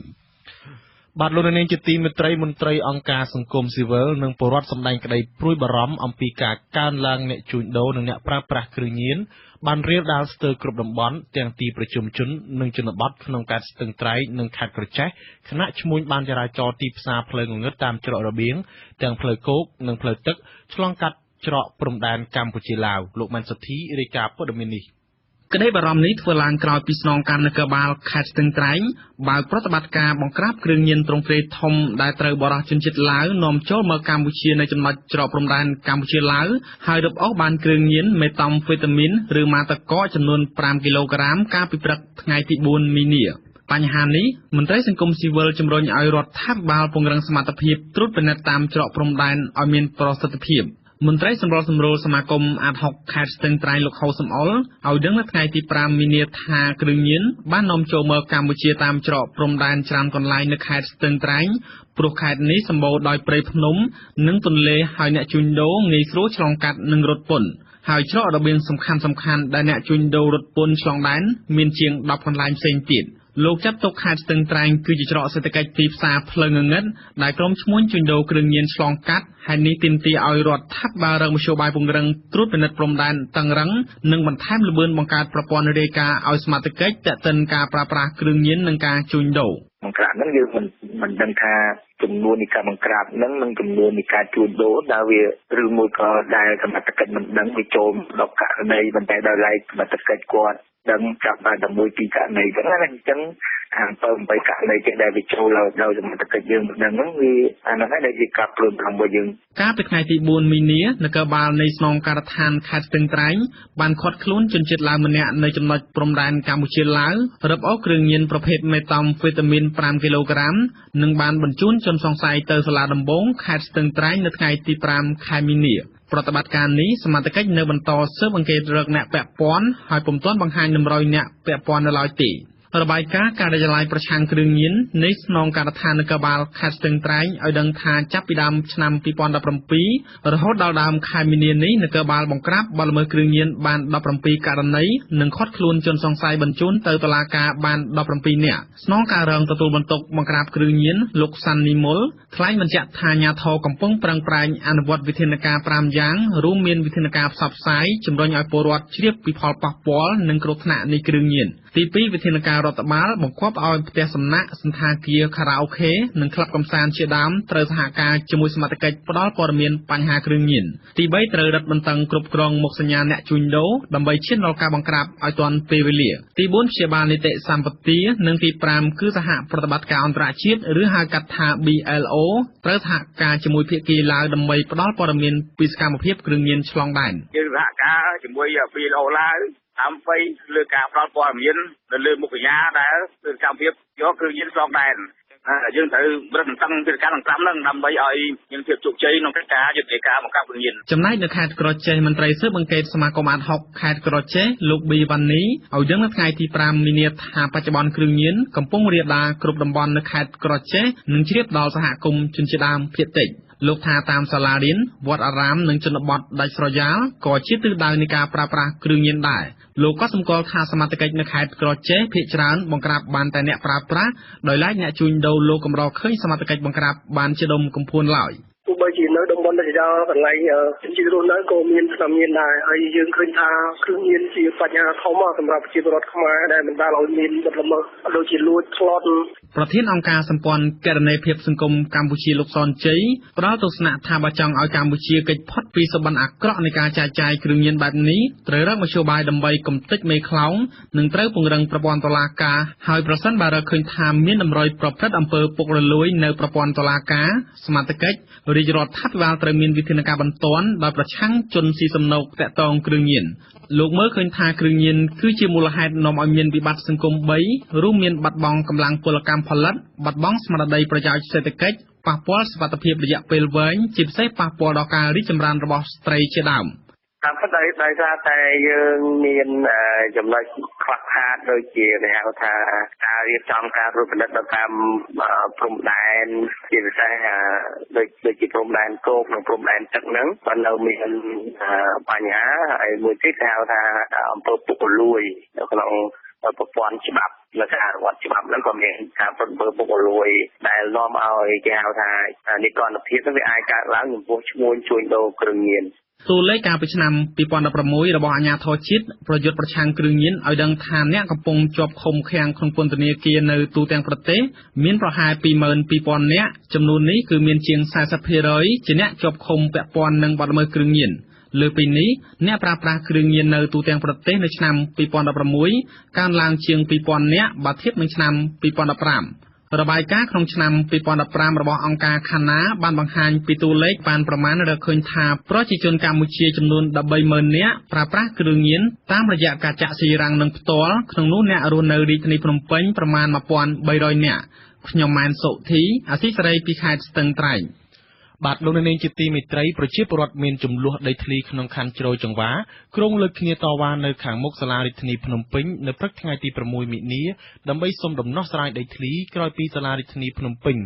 បាទលោកនាងជាទីមេត្រីមន្ត្រីអង្គការសង្គមស៊ីវិលនិងពលរដ្ឋសម្ដែងក្តីព្រួយបារម្ភអំពីការកើនឡើងអ្នកជួញដូរនិងអ្នកប្រើប្រាស់គ្រឿងញៀនបានរាលដាលស្ទើរគ្រប់តំបន់ទាំងទីប្រជុំជននិងជនបទក្នុងខេត្តស្ទឹងត្រែងនិងខេត្តក្រចេះខណៈឈ្មួញបានចរាចរទីផ្សារផ្លូវងងឹតតាមច្រករបៀងទាំងផ្លូវគោកនិងផ្លូវទឹកឆ្លងកាត់ច្រកព្រំដែនកម្ពុជាឡាវលោកម៉ាន់សុធីរាយការណ៍ព័ត៌មាននេះក្តីបារម្ភនេះធ្វើឡើងក្រោយពីស្នងការនគរបាលខេត្តស្ទឹងត្រែងបើកប្រតិបត្តិការបង្ក្រាបគ្រឿងញៀនទ្រង់ទ្រាយធំដែលត្រូវបរិសុទ្ធជនជាតិឡាវនាំចូលមកកម្ពុជានៅចំណុចច្រកព្រំដែនកម្ពុជាឡាវហើយរឹបអូសបានគ្រឿងញៀនមេតាំហ្វេតាមីនឬម៉ាតាកកចំនួន5គីឡូក្រាមកាលពីព្រឹកថ្ងៃទី4មីនាបញ្ហានេះមន្ត្រីសង្គមស៊ីវិលជំរុញឲ្យរដ្ឋាភិបាលពង្រឹងសមត្ថភាពត្រួតពិនិត្យតាមច្រកព្រំដែនឲ្យមានប្រសិទ្ធភាពមន្ត្រីសម្របសម្រួលសមាគមអាត60ខេត្តស្ទឹងត្រែងលោកហៅសំអល់ឲ្យដឹងនៅថ្ងៃទី5មីនាថាគ្រឿងញៀនបាននាំចូលមកកម្ពុជាតាមច្រកព្រំដែនច្រើនកន្លែងនៅខេត្តស្ទឹងត្រែងព្រោះខេត្តនេះសម្បូរដោយព្រៃភ្នំនិងទន្លេហើយអ្នកជួញដូរងាយស្រួលឆ្លងកាត់និងរត់ពន្ធហើយច្រករបៀងសំខាន់ៗដែលអ្នកជួញដូររត់ពន្ធឆ្លងដែនមានជាង10កន្លែងផ្សេងទៀតលោកចាត់ទុកខេត្តស្ទឹងត្រែងគឺជាច្រកសេដ្ឋកិច្ចទីផ្សារផ្លូវងងឹតដែលក្រុមឈ្មួញជួញដូរគ្រឿងញៀនឆ្លងកាត់ហើយនេះទាមទារឲ្យរដ្ឋាភិបាលរកមធ្យោបាយពង្រឹងត្រួតពិនិត្យព្រំដែនតឹងរឹងនិងបន្ថែមល្បឿនបង្កើតប្រព័ន្ធរាយការណ៍ឲ្យសមត្ថកិច្ចទាក់ទិនការប្រើប្រាស់គ្រឿងញៀននិងការជួញដូរបង្ក្រាបហ្នឹងយើងមិនដឹងថាចំនួននៃការបង្ក្រាបហ្នឹងនិងចំនួននៃការជួញដូរដែលវាឬមួយក៏ដែលសមត្ថកិច្ចមិនដឹងវាចូលដល់ករណីប៉ុន្តែដល់ឡែកសមត្ថកិច្ចគាត់ដឹងចាប់បានតែមួយពីរករណីហ្នឹងណាអញ្ចឹងខាង7-8ករណីទៀតដែលវាចូលដល់សមត្ថកិច្ចយើងមិនដឹងហ្នឹងវាអានោះហើយដែលជាការព្រួយបារម្ភរបស់យើងកាលពីថ្ងៃទី4មីនានគរបាលនៃស្នងការដ្ឋានខេត្តស្ទឹងត្រែងបានឃាត់ខ្លួនជនជាតិឡាវម្នាក់នៅចំណុចព្រំដែនកម្ពុជាឡាវរឹបអូសគ្រឿងញៀនប្រភេទមេតាំហ្វេតាមីន5គីឡូក្រាមនិងបានបញ្ជូនជនសង្ស័យទៅសាលាដំបងខេត្តស្ទឹងត្រែងនៅថ្ងៃទី5ខែមីនាប្រតិបត្តិការនេះសមត្ថកិច្ចនៅបន្តស៊ើបអង្កេតរកអ្នកពាក់ព័ន្ធហើយពុំទាន់បង្ហាញតម្រុយអ្នកពាក់ព័ន្ធនៅឡើយទេរបាយការណ៍ការរិះគន់ប្រឆាំងគ្រឿងញៀននៃស្នងការដ្ឋាននគរបាលខេត្តស្ទឹងត្រែងឲ្យដឹងថាចាប់ពីដើមឆ្នាំ2017រហូតដល់ដើមខែមីនានេះនគរបាលបង្ក្រាបបទល្មើសគ្រឿងញៀនបាន17ករណីនិងឃាត់ខ្លួនជនសង្ស័យបញ្ជូនទៅតុលាការបាន17នាក់ស្នងការរងទទួលបន្ទុកបង្ក្រាបគ្រឿងញៀនលោកសាន់នីមុលថ្លែងបញ្ជាក់ថាអាជ្ញាធរកំពុងប្រឹងប្រែងអនុវត្តវិធានការ5យ៉ាងរួមមានវិធានការផ្សព្វផ្សាយជំរុញឲ្យពលរដ្ឋជ្រាបពីផលប៉ះពាល់និងគ្រោះថ្នាក់នៃគ្រឿងញៀនទី2វិធានការរដ្ឋបាលបង្គាប់ឲ្យផ្ទះសំណាក់សន្តាគារខារ៉ាអូខេនិងក្លឹបកម្សាន្តជាដើមត្រូវសហការជាមួយសមត្ថកិច្ចផ្ដល់ព័ត៌មានបញ្ហាគ្រឿងញៀនទី3ត្រូវរឹតបន្តឹងគ្រប់គ្រងមុខសញ្ញាអ្នកជួញដូរដើម្បីឈានដល់ការបង្ក្រាបឲ្យទាន់ពេលវេលាទី4ព្យាបាលនីតិសម្បទានិងទី5គឺសហប្រតិបត្តិការអន្តរជាតិឬហៅកាត់ថា BLO ត្រូវសហការជាមួយភាគីឡាវដើម្បីផ្ដល់ព័ត៌មានពីសកម្មភាពគ្រឿងញៀនឆ្លងដែនយើងសហការជាមួយ BLO ឡាវដើម្បីលើការផ្ដល់ព័ត៌មាននៅលើមុខសញ្ញាដែលគឺកម្មភាពយកគ្រឿងញៀនឆ្លងដែនយើងត្រូវរឹតបន្តឹងពីការបង្ក្រាបនឹងដើម្បីឲ្យមានភាពជោគជ័យក្នុងការយុទ្ធនាការបង្ក្រាបគ្រឿងញៀនចំណែកនៅខេត្តក្រចេះមន្ត្រីស៊ើបអង្កេតសមាគមអាត60ខេត្តក្រចេះលោកប៊ីវ៉ានីឲ្យដឹងនៅថ្ងៃទី5មីនាថាបច្ចុប្បន្នគ្រឿងញៀនកំពុងរាលដាលគ្រប់តំបន់នៅខេត្តក្រចេះនិងជ្រាបដល់សហគមន៍ជនជាតិដើមភាគតិចលោកថាតាមសាលារៀនវត្តអារាមនិងជនបទដាច់ស្រយាលក៏ជាទិសដៅនៃការប្រើប្រាស់គ្រឿងញៀនដែរលោកក៏សម្គាល់ថាសមត្ថកិច្ចនៅខេត្តក្រចេះភាគច្រើនបង្ក្រាបបានតែអ្នកប្រើប្រាស់ដោយឡែកអ្នកជួញដូរលោកកម្រឃើញសមត្ថកិច្ចបង្ក្រាបបានជាដុំកំភួនឡើយ ទោះបីជានៅតំបន់ដាច់ស្រយាលកន្លែងជីវរស់នៅក៏មានស្នាមញៀនដែរហើយយើងឃើញថាគ្រឿងញៀនជាបញ្ហាធំសម្រាប់ប្រជាពលរដ្ឋខ្មែរដែលមិនដែលឲ្យមានបទល្មើសដូចជាលួចឆ្លត់ប្រធានអង្គការសម្ព័ន្ធគណនេយ្យភាពសង្គមកម្ពុជាលោកសនជ័យផ្ដល់ទស្សនៈថាបើចង់ឲ្យកម្ពុជាគេចផុតពីសម្បត្តិអាក្រក់នៃការចែកចាយគ្រឿងញៀនបែបនេះត្រូវរកមធ្យោបាយដើម្បីកំទេចមេខ្លោងនិងត្រូវពង្រឹងប្រព័ន្ធតុលាការហើយប្រសិនបើរកឃើញថាមានតម្រុយប្រព្រឹត្តអំពើពុករលួយនៅប្រព័ន្ធតុលាការសមត្ថកិច្ចរាជរដ្ឋាភិបាលត្រូវមានវិធានការបន្ទាន់ដោយប្រឆាំងជនស៊ីសំណូកតាក់ទងគ្រឿងញៀនលោកមើលឃើញថាគ្រឿងញៀនគឺជាមូលហេតុនាំឲ្យមានវិបត្តិសង្គម3រួមមានបាត់បង់កម្លាំងពលកម្មផលិតបាត់បង់ស្មារតីប្រយោជន៍សេដ្ឋកិច្ចប៉ះពាល់សុខភាពរយៈពេលវែងជាពិសេសប៉ះពាល់ដល់ការរីកចម្រើនរបស់ស្ត្រីជាដើមតាមពិតដោយសារតែយើងមានចំណុចខ្វះខាតដូចជាគេហៅថាការរៀបចំការរួចផលិតទៅតាមព្រំដែនជាពិសេសដូចជាព្រំដែនគោកនិងព្រំដែនទឹកហ្នឹងក៏នៅមានបញ្ហាហើយមួយទៀតគេហៅថាអំពើពុករលួយនៅក្នុងប្រព័ន្ធច្បាប់លើការអនុវត្តច្បាប់ហ្នឹងក៏មានការប្រព្រឹត្តពុករលួយដែលនាំឲ្យគេហៅថានិកនភាពវាអាចកើតឡើងចំពោះឈ្មួញជួញដូរគ្រឿងញៀនតួលេខកាលពីឆ្នាំ2016របស់អាជ្ញាធរជាតិប្រយុទ្ធប្រឆាំងគ្រឿងញៀនឲ្យដឹងថាអ្នកកំពុងជាប់ឃុំឃាំងក្នុងពន្ធនាគារនៅទូទាំងប្រទេសមានប្រហែល 22,000 នាក់ចំនួននេះគឺមានជាង 40% ជាអ្នកជាប់ឃុំពាក់ព័ន្ធនឹងបទល្មើសគ្រឿងញៀនលើពីនេះអ្នកប្រើប្រាស់គ្រឿងញៀននៅទូទាំងប្រទេសនៅឆ្នាំ2016កើនឡើងជាង 2,000 នាក់បើធៀបនឹងឆ្នាំ2015របាយការណ៍ក្នុងឆ្នាំ2015របស់អង្គការខាណាបានបង្ហាញពីតួលេខបានប្រមាណរកឃើញថាប្រជាជនកម្ពុជាចំនួន 130,000 នាក់ប្រើប្រាស់គ្រឿងញៀនតាមរយៈការចាក់ស៊ីរាំងនឹងផ្ទាល់ក្នុងនោះអ្នករស់នៅរាជធានីភ្នំពេញប្រមាណ 1,300 នាក់ខ្ញុំម៉ែនសុធីអាស៊ីសេរីពីខេត្តស្ទឹងត្រែងបាទលោកនាងជាទីមេត្រីប្រជាពលរដ្ឋមានចំនួនដីធ្លីក្នុងខណ្ឌជ្រោយចង្វាក្រុងលើកគ្នាតវ៉ានៅខាងមុខសាលារដ្ឋាភិបាលភ្នំពេញនៅព្រឹកថ្ងៃទី6មិនិនាដើម្បីសុំដំណោះស្រាយដីធ្លីក្រោយពីសាលារដ្ឋាភិបាលភ្នំពេញ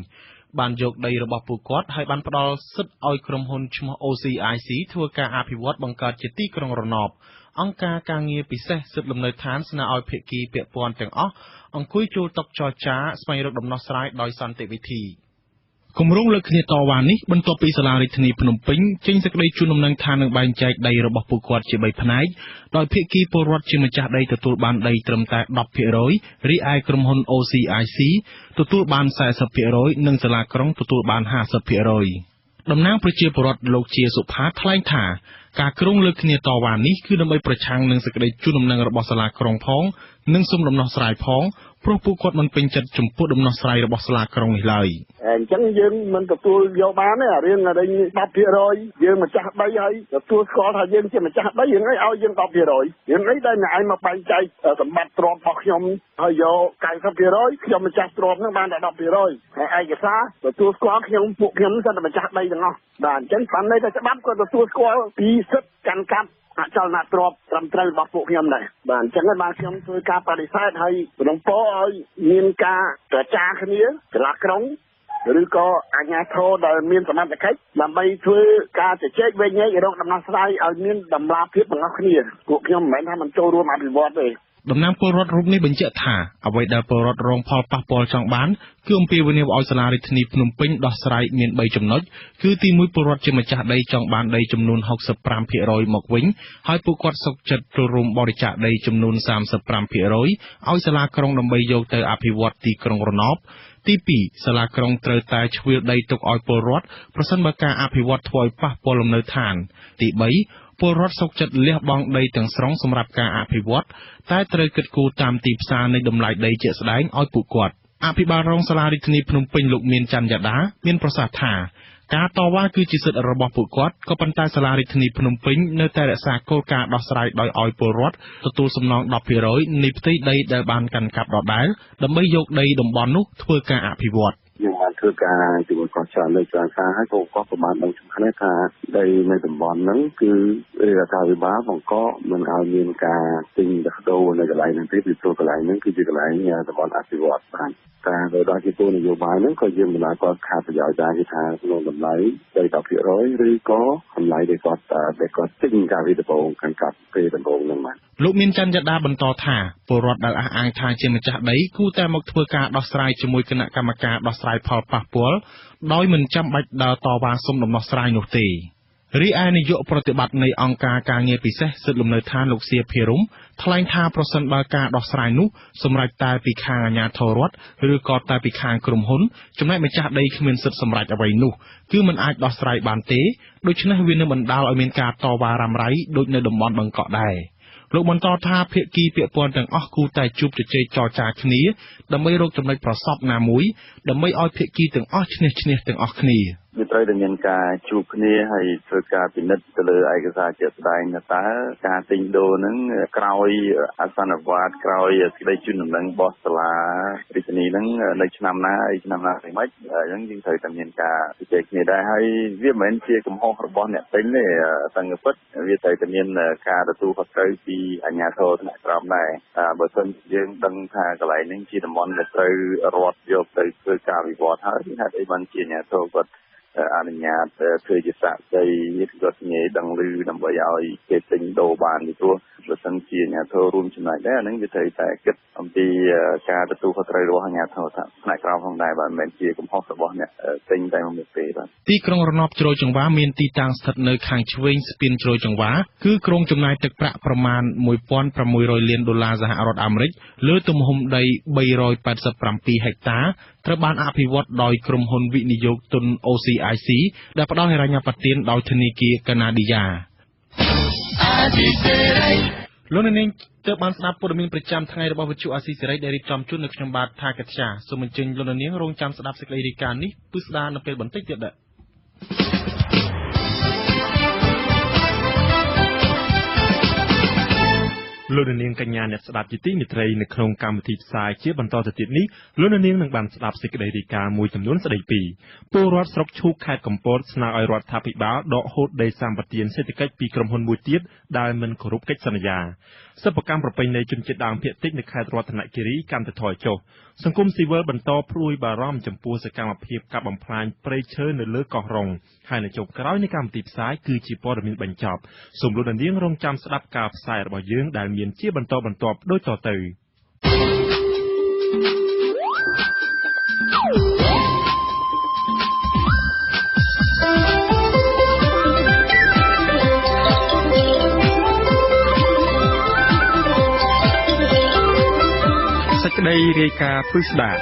បានយកដីរបស់ពួកគាត់ហើយបានផ្ដល់សិទ្ធិឲ្យក្រុមហ៊ុនឈ្មោះ OCIC ធ្វើការអភិវឌ្ឍបង្កើតជាទីក្រុងរណបអង្គការការងារពិសេសសិទ្ធិលំនៅឋានស្នើឲ្យភាគីពាក់ព័ន្ធទាំងអស់អង្គុយចូលតុចរចាស្វែងរកដំណោះស្រាយដោយសន្តិវិធីគម្រោងលើកគ្នាតវ៉ានេះបន្ទាប់ពីសាលារដ្ឋាភិបាលភ្នំពេញចេញសេចក្តីជូនដំណឹងថានឹងបែងចែកដីរបស់ពួកគាត់ជា3ផ្នែកដោយភាគីពលរដ្ឋជាម្ចាស់ដីទទួលបានដីត្រឹមតែ 10% រីឯក្រុមហ៊ុន OCIC ទទួលបាន 40% និងសាលាក្រុងទទួលបាន 50% តំណាងប្រជាពលរដ្ឋលោកជាសុផាថ្លែងថាការក្រុងលើកគ្នាតវ៉ានេះគឺដើម្បីប្រឆាំងនឹងសេចក្តីជូនដំណឹងរបស់សាលាក្រុងផងនិងសុំដំណោះស្រាយផងព្រោះពួកគាត់មិនពេញចិត្តចំពោះដំណោះស្រាយរបស់សាលាក្រុងនេះឡើយអញ្ចឹងយើងមិនទទួលយកបានទេរឿងដែល 10% យើងម្ចាស់ដីហើយទទួលស្គាល់ថាយើងជាម្ចាស់ដីយើងឲ្យយើង 10% យើងអីដែលអ្នកឯងមកបែងចែកសម្បត្តិទ្រព្យរបស់ខ្ញុំហើយយក 90% ខ្ញុំម្ចាស់ទ្រព្យហ្នឹងបានតែ 10% ហើយឯកសារទទួលស្គាល់ពួកខ្ញុំសិនតែម្ចាស់ដីទាំងអស់បាទអញ្ចឹងបានន័យថាច្បាប់ក៏ទទួលស្គាល់ពីសិទ្ធិកាន់កាប់អចលនទ្រព្យត្រឹមត្រូវរបស់ពួកខ្ញុំដែរបាទអញ្ចឹងបានខ្ញុំធ្វើការបដិសេធហើយរំពោឲ្យមានការចរចាគ្នាសាលាក្រុងឬក៏អាជ្ញាធរដែលមានសមត្ថកិច្ចដើម្បីធ្វើការជជែកវែងញែករកដំណោះស្រាយឲ្យមានតម្លាភាពទាំងអស់គ្នាពួកខ្ញុំមិនមែនថាមិនចូលរួមអភិវឌ្ឍទេតំណាងពលរដ្ឋរូបនេះបញ្ជាក់ថាអ្វីដែលពលរដ្ឋរងផលប៉ះពាល់ចង់បានគឺអំពាវនាវឲ្យសាលារដ្ឋាភិបាលភ្នំពេញដោះស្រាយមាន3ចំណុចគឺទី1ពលរដ្ឋជាម្ចាស់ដីចង់បានដីចំនួន 65% មកវិញហើយពួកគាត់សុខចិត្តចូលរួមបរិច្ចាគដីចំនួន 35% ឲ្យសាលាក្រុងដើម្បីយកទៅអភិវឌ្ឍទីក្រុងរណបទី2សាលាក្រុងត្រូវតែឆ្វៀលដីទុកឲ្យពលរដ្ឋប្រសិនបើការអភិវឌ្ឍធ្វើឲ្យប៉ះពាល់លំនៅឋានទី3ពលរដ្ឋសុខចិត្តលះបង់ដីទាំងស្រុងសម្រាប់ការអភិវឌ្ឍតែត្រូវគិតគូរតាមទីផ្សារនៃតម្លៃដីជាក់ស្ដែងឲ្យពួកគាត់អភិបាលរងសាលារដ្ឋាភិបាលភ្នំពេញលោកមានច័ន្ទយ៉ាដាមានប្រសាសន៍ថាការតវ៉ាគឺជាសិទ្ធិរបស់ពួកគាត់ក៏ប៉ុន្តែសាលារដ្ឋាភិបាលភ្នំពេញនៅតែរក្សាគោលការណ៍ដោះស្រាយដោយឲ្យពលរដ្ឋទទួលសំណង 10% នៃផ្ទៃដីដែលបានកាន់កាប់ដដែលដើម្បីយកដីតំបន់នោះធ្វើការអភិវឌ្ឍយើងបានធ្វើការជាមួយគាត់ច្រើនលើកច្រើនសារហើយក៏គាត់ប្រមាណដល់ចំណាស់ថាដីនៅតំបន់ហ្នឹងគឺរដ្ឋាភិបាលបង្កមិនឲ្យមានការទិញដោះដូរនៅកន្លែងហ្នឹងទេពីព្រោះកន្លែងហ្នឹងគឺជាកន្លែងតំបន់អភិវឌ្ឍបានការទៅដល់ជាគោលនយោបាយហ្នឹងក៏យើងមិនអាចគាត់ខាតប្រយោជន៍ដែរគឺថាក្នុងតម្លៃដី 10% ឬក៏តម្លៃដែលគាត់ទិញការវិដំបងកាន់កាប់ពេលដំបងហ្នឹងបាទលោកមានច័ន្ទយ៉ាដាបន្តថាពលរដ្ឋដែលអះអាងថាជាម្ចាស់ដីគួរតែមកធ្វើការដោះស្រាយជាមួយគណៈកម្មការដោះ ស្រ័យផលប៉ះពាល់ដោយមិនចាំបាច់ដើរតវ៉ាសុំដំណោះស្រាយនោះទេរីឯនាយកប្រតិបត្តិនៃអង្គការការងារពិសេសសិទ្ធិលំនៅឋានលោកសៀភិរមថ្លែងថាប្រសិនបើការដោះស្រាយនោះសម្រេចតែពីខាងអាជ្ញាធររដ្ឋឬក៏តែពីខាងក្រុមហ៊ុនចំណែកម្ចាស់ដីគ្មានសិទ្ធិសម្រេចអ្វីនោះគឺមិនអាចដោះស្រាយបានទេដូច្នេះវានឹងបណ្ដាលឲ្យមានការតវ៉ារ៉ាំរ៉ៃដូចនៅតំបន់បឹងកក់ដែរលោកបន្តថាភាគីពាក់ព័ន្ធទាំងអស់គួរតែជួបជជែកចរចាគ្នាដើម្បីរកចំណុចប្រសព្វណាមួយដើម្បីឲ្យភាគីទាំងអស់ឈ្នះទាំងអស់គ្នាវាត្រូវតែមានការជួបគ្នាហើយធ្វើការពិនិត្យទៅលើឯកសារជាក់ស្ដែងថាតើការទិញដូរហ្នឹងក្រោយអសន្និវត្តក្រោយសេចក្តីជូនដំណឹងរបស់សាលារាជធានីហ្នឹងនៅឆ្នាំណាមិនអញ្ចឹងយើងត្រូវតែមានការជជែកគ្នាដែរហើយវាមិនមែនជាកំហុសរបស់អ្នកទិញទេទាំងពិតវាត្រូវតែមានការទទួលខុសត្រូវពីអាជ្ញាធរថ្នាក់ក្រោមដែរបើមិនយើងដឹងថាកន្លែងហ្នឹងជាតំបន់ដែលត្រូវរដ្ឋយកទៅធ្វើការវិវត្តហើយហេតុអីបានជាអាជ្ញាធរគាត់អនុញ្ញាតធ្វើជាសាក្សីគាត់ងាយដឹងឮដើម្បីឲ្យគេទិញដូរបានពីព្រោះបើសិនជាអាជ្ញាធររួមចំណែកដែរអានឹងវាត្រូវតែគិតអំពីការទទួលខុសត្រូវរបស់អាជ្ញាធរថ្នាក់ក្រោមផងដែរបាទមិនមែនជាកំហុសរបស់អ្នកទិញតែមួយទេបាទទីក្រុងរណបជ្រោយចង្វាមានទីតាំងស្ថិតនៅខាងឆ្វេងស្ពានជ្រោយចង្វាគឺក្រុងចំណាយទឹកប្រាក់ប្រមាណ$1,600 លានសហរដ្ឋអាមេរិកលើទំហំដី387ហិកតាត្រូវបានអភិវឌ្ឍដោយក្រុមហ៊ុនវិនិយោគទុន OCIC ដែលផ្ដល់ហិរញ្ញប្បទានដោយធនាគារកាណាឌីយ៉ាលោកនាងទើបបានស្ដាប់ព័ត៌មានប្រចាំថ្ងៃរបស់វិទ្យុអាស៊ីសេរីដែលរៀបចំជូននៅខ្ញុំបាទថាកត្យាសូមអញ្ជើញលោកនាងរងចាំស្ដាប់សេចក្តីរាយការណ៍នេះពិស្ដារនៅពេលបន្តិចទៀតដែរលោកនាងកញ្ញាអ្នកស្ដាប់ជាទីមេត្រីនៅក្នុងកម្មវិធីផ្សាយជាបន្តទៅទៀតនេះលោកនាងនឹងបានស្ដាប់សេចក្តីរាយការណ៍មួយចំនួនស្ដីពីពលរដ្ឋស្រុកឈូកខេត្តកំពតស្នើឲ្យរដ្ឋាភិបាលដកហូតដីសម្បត្តិសេដ្ឋកិច្ចពីក្រុមហ៊ុនមួយទៀតដែលមិនគោរពកិច្ចសន្យាសិប្បកម្មប្រពៃណីជនជាតិដើមភាគតិចនៅខេត្តរតនគិរីកាន់តែថយចុះសង្គមស៊ីវិលបន្តព្រួយបារម្ភចំពោះសកម្មភាពកាប់បំផ្លាញព្រៃឈើនៅលើកោះរ៉ុងហើយនៅចុងក្រោយនៃកម្មវិធីផ្សាយគឺជាព័ត៌មានបញ្ចប់សូមលោកនាងរងចាំស្ដាប់ការផ្សាយរបស់យើងដែលមានជាបន្តបន្ទាប់ដូចតទៅសេចក្តីរាយការណ៍ពិស្ដារ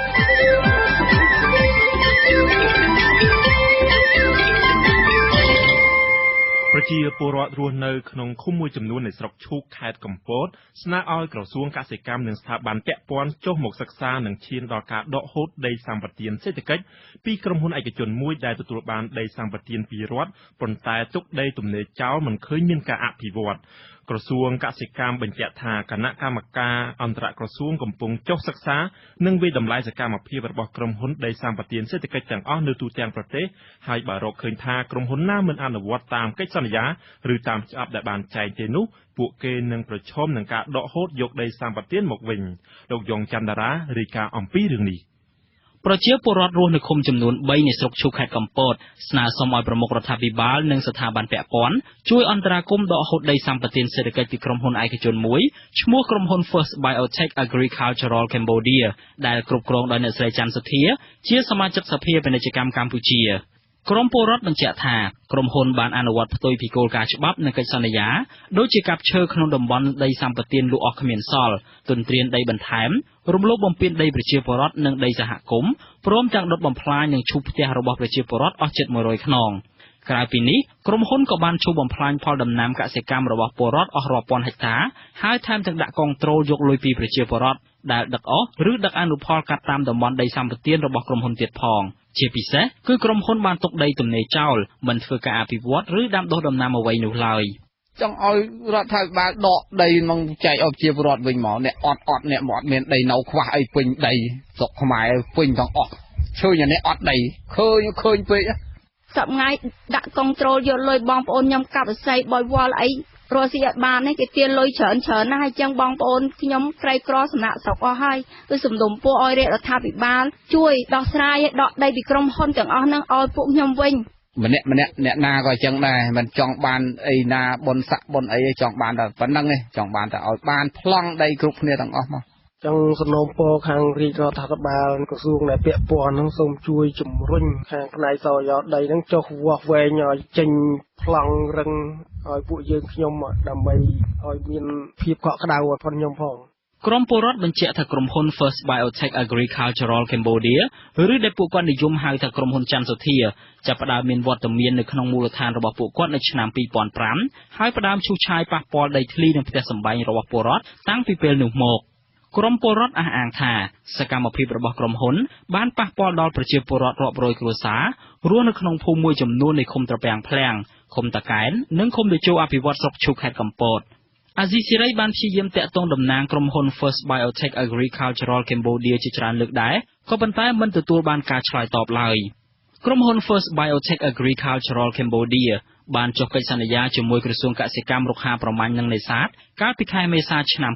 ប្រជាពលរដ្ឋរស់នៅក្នុងឃុំមួយចំនួននៃស្រុកឈូកខេត្តកំពតស្នើឲ្យក្រសួងកសិកម្មនិងស្ថាប័នពាក់ព័ន្ធចុះមកសិក្សានិងឈានដល់ការដកហូតដីសម្បត្តិសេដ្ឋកិច្ចពីក្រុមហ៊ុនឯកជនមួយដែលទទួលបានដីសម្បត្តិពីរដ្ឋប៉ុន្តែទុកដីទំនេរចោលមិនឃើញមានការអភិវឌ្ឍក្រសួងកសិកម្មបញ្ជាក់ថាគណៈកម្មការអន្តរក្រសួងកំពុងចុះសិក្សានិងវិតម្លៃសកម្មភាពរបស់ក្រុមហ៊ុនដីសម្បត្តិសេដ្ឋកិច្ចទាំងអស់នៅទូទាំងប្រទេសហើយបើរកឃើញថាក្រុមហ៊ុនណាមិនអនុវត្តតាមកិច្ចសន្យាឬតាមច្បាប់ដែលបានចែងទេនោះពួកគេនឹងប្រឈមនឹងការដកហូតយកដីសម្បត្តិមកវិញលោកយ៉ងច័ន្ទតារារាយការណ៍អំពីរឿងនេះប្រជាពលរដ្ឋរស់នៅឃុំចំនួន3នៃស្រុកឈូកខេត្តកំពតស្នើសុំឲ្យប្រមុខរដ្ឋាភិបាលនិងស្ថាប័នពាក់ព័ន្ធជួយអន្តរាគមន៍ដកហូតដីសម្បត្តិសេដ្ឋកិច្ចពីក្រុមហ៊ុនឯកជនមួយឈ្មោះក្រុមហ៊ុន First Biotech Agricultural Cambodia ដែលគ្រប់គ្រងដោយអ្នកស្រីច័ន្ទសុធាជាសមាជិកសភាពាណិជ្ជកម្មកម្ពុជាក្រុមពលរដ្ឋបញ្ជាក់ថាក្រុមហ៊ុនបានអនុវត្តផ្ទុយពីគោលការណ៍ច្បាប់និងកិច្ចសន្យាដូចជាកាប់ឈើក្នុងតំបន់ដីសម្បត្តិលក់អស់គ្មានសល់ទន្ទ្រានដីបន្ថែមរំលោភបំពានដីប្រជាពលរដ្ឋនិងដីសហគមន៍ព្រមទាំងដុតបំផ្លាញនិងឈូសផ្ទះរបស់ប្រជាពលរដ្ឋអស់ជិត100ខ្នងក្រៅពីនេះក្រុមហ៊ុនក៏បានឈូសបំផ្លាញផលដំណាំកសិកម្មរបស់ពលរដ្ឋអស់រាប់ពាន់ហិកតាហើយថែមទាំងដាក់កងត្រូលយកលុយពីប្រជាពលរដ្ឋដែលដឹកអស់ឬដឹកអនុផលកាត់តាមតំបន់ដីសម្បត្តិរបស់ក្រុមហ៊ុនទៀតផងជាពិសេសគឺក្រុមហ៊ុនបានទុកដីទំនេរចោលមិនធ្វើការអភិវឌ្ឍឬដាំដុះដំណាំអ្វីនោះឡើយចង់ឲ្យរដ្ឋាភិបាលដកដីនឹងចែកឲ្យប្រជាពលរដ្ឋវិញមកអ្នកអត់អ្នកមកមានដីនៅខ្វះអីពេញដីស្រុកខ្មែរពេញទាំងអស់ឃើញអ្នកអត់ដីឃើញពេកសប្ងៃដាក់កុងត្រូលយកលុយបងប្អូនខ្ញុំកាប់អស័យបយវល់អីរស់ស៊ីអត់បានទេគេទាលុយច្រើនណាស់ហើយចឹងបងប្អូនខ្ញុំក្រីក្រសំណាក់ស្រុកអស់ហើយគឺសំដុំពោឲ្យរដ្ឋាភិបាលជួយដោះស្រាយឲ្យដកដីពីក្រុមហ៊ុនទាំងអស់ហ្នឹងឲ្យពួកខ្ញុំវិញម្នាក់អ្នកណាក៏ចឹងដែរមិនចង់បានអីណាបុនស័កបុនអីចង់បានតែប៉ុណ្្នឹងទេចង់បានតែឲ្យបានប្លង់ដីគ្រប់គ្នាទាំងអស់មក ចឹងសំណូមពរខាងរាជរដ្ឋាភិបាលក្រសួងដែលពាក់ព័ន្ធនឹងសូមជួយជំរុញខាងផ្នែកសោយដីនឹងចុះវាស់វែងឲ្យចេញប្លង់រឹងឲ្យពួកយើងខ្ញុំដើម្បីឲ្យមានភាពកក់ក្ដៅឲ្យផងខ្ញុំផងក្រុមពលរដ្ឋបញ្ជាក់ថាក្រុមហ៊ុន First Biotech Agricultural Cambodia ឬដែលពួកគាត់និយមហៅថាក្រុមហ៊ុនច័ន្ទសុធាចាប់ផ្ដើមមានវត្តមាននៅក្នុងមូលដ្ឋានរបស់ពួកគាត់នៅឆ្នាំ2005ហើយផ្ដើមឈូសឆាយប៉ះពាល់ដីធ្លីនិងផ្ទះសម្បែងរបស់ពលរដ្ឋតាំងពីពេលនោះមកក្រុមពលរដ្ឋអះអាងថាសកម្មភាពរបស់ក្រុមហ៊ុនបានប៉ះពាល់ដល់ប្រជាពលរដ្ឋរាប់រយគ្រួសាររស់នៅក្នុងភូមិមួយចំនួននៃឃុំត្រពាំងភ្លាំងឃុំតាកែននិងឃុំតេជោអភិវឌ្ឍស្រុកឈូខេត្តកំពតអាស៊ីសេរីបានព្យាយាមតាក់ទងតំណាងក្រុមហ៊ុន First Biotech Agricultural Cambodia ជាច្រើនលើកដែរក៏ប៉ុន្តែមិនទទួលបានការឆ្លើយតបឡើយក្រុមហ៊ុន First Biotech Agricultural Cambodia បានចុះកិច្ចសន្យាជាមួយក្រសួងកសិកម្មរុក្ខាប្រមាញ់និងនេសាទកាលពីខែមេសាឆ្នាំ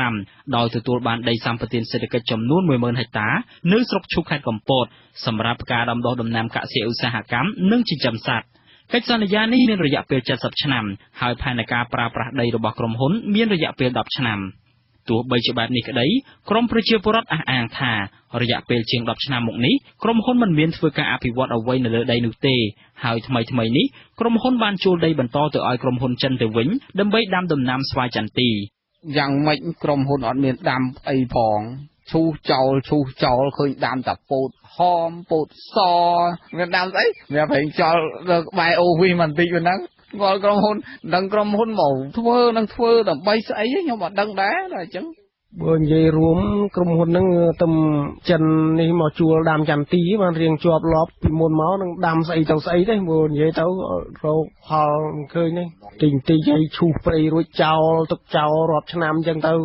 2005ដោយទទួលបានដីសម្បត្តិសេដ្ឋកិច្ចចំនួន 10000 ហិកតានៅស្រុកឈូខេត្តកំពតសម្រាប់ការដាំដុះដំណាំកសិឧស្សាហកម្មនិងចិញ្ចឹមសត្វកិច្ចសន្យានេះមានរយៈពេល70ឆ្នាំហើយផែនការប្រើប្រាស់ដីរបស់ក្រុមហ៊ុនមានរយៈពេល10ឆ្នាំទោះបីជាបែបនេះក្តីក្រមប្រជាពលរដ្ឋអះអាងថារយៈពេលជាង10ឆ្នាំមកនេះក្រុមហ៊ុនមិនមានធ្វើការអភិវឌ្ឍអ្វីនៅលើដីនោះទេហើយថ្មីនេះក្រុមហ៊ុនបានជួលដីបន្តទៅឲ្យក្រុមហ៊ុនចិនទៅវិញដើម្បីដាំដំណាំស្វាយចន្ទីយ៉ាងម៉េចក្រុមហ៊ុនអត់មានដាំអីផងឈូសចោលឃើញដាំតែពោតហមពោតសមានដាំស្អីវាប្រេងចោលបែអូវីមិនតិចប៉ុណ្ណឹងគាត់ក្រុមហ៊ុនដឹងក្រុមហ៊ុនមកធ្វើដើម្បីស្អីខ្ញុំអត់ដឹងដែរតែអញ្ចឹងបើនិយាយរួមក្រុមហ៊ុនហ្នឹងទៅចិននេះមកជួលដាំចន្ទីបានរៀងជាប់លាប់ពីមុនមកនឹងដាំស្អីទៅស្អីទេបើនិយាយទៅរកផលមិនឃើញទេតិចឲ្យឈូសព្រៃរួចចោលទុកចោលរាប់ឆ្នាំអញ្ចឹងទៅ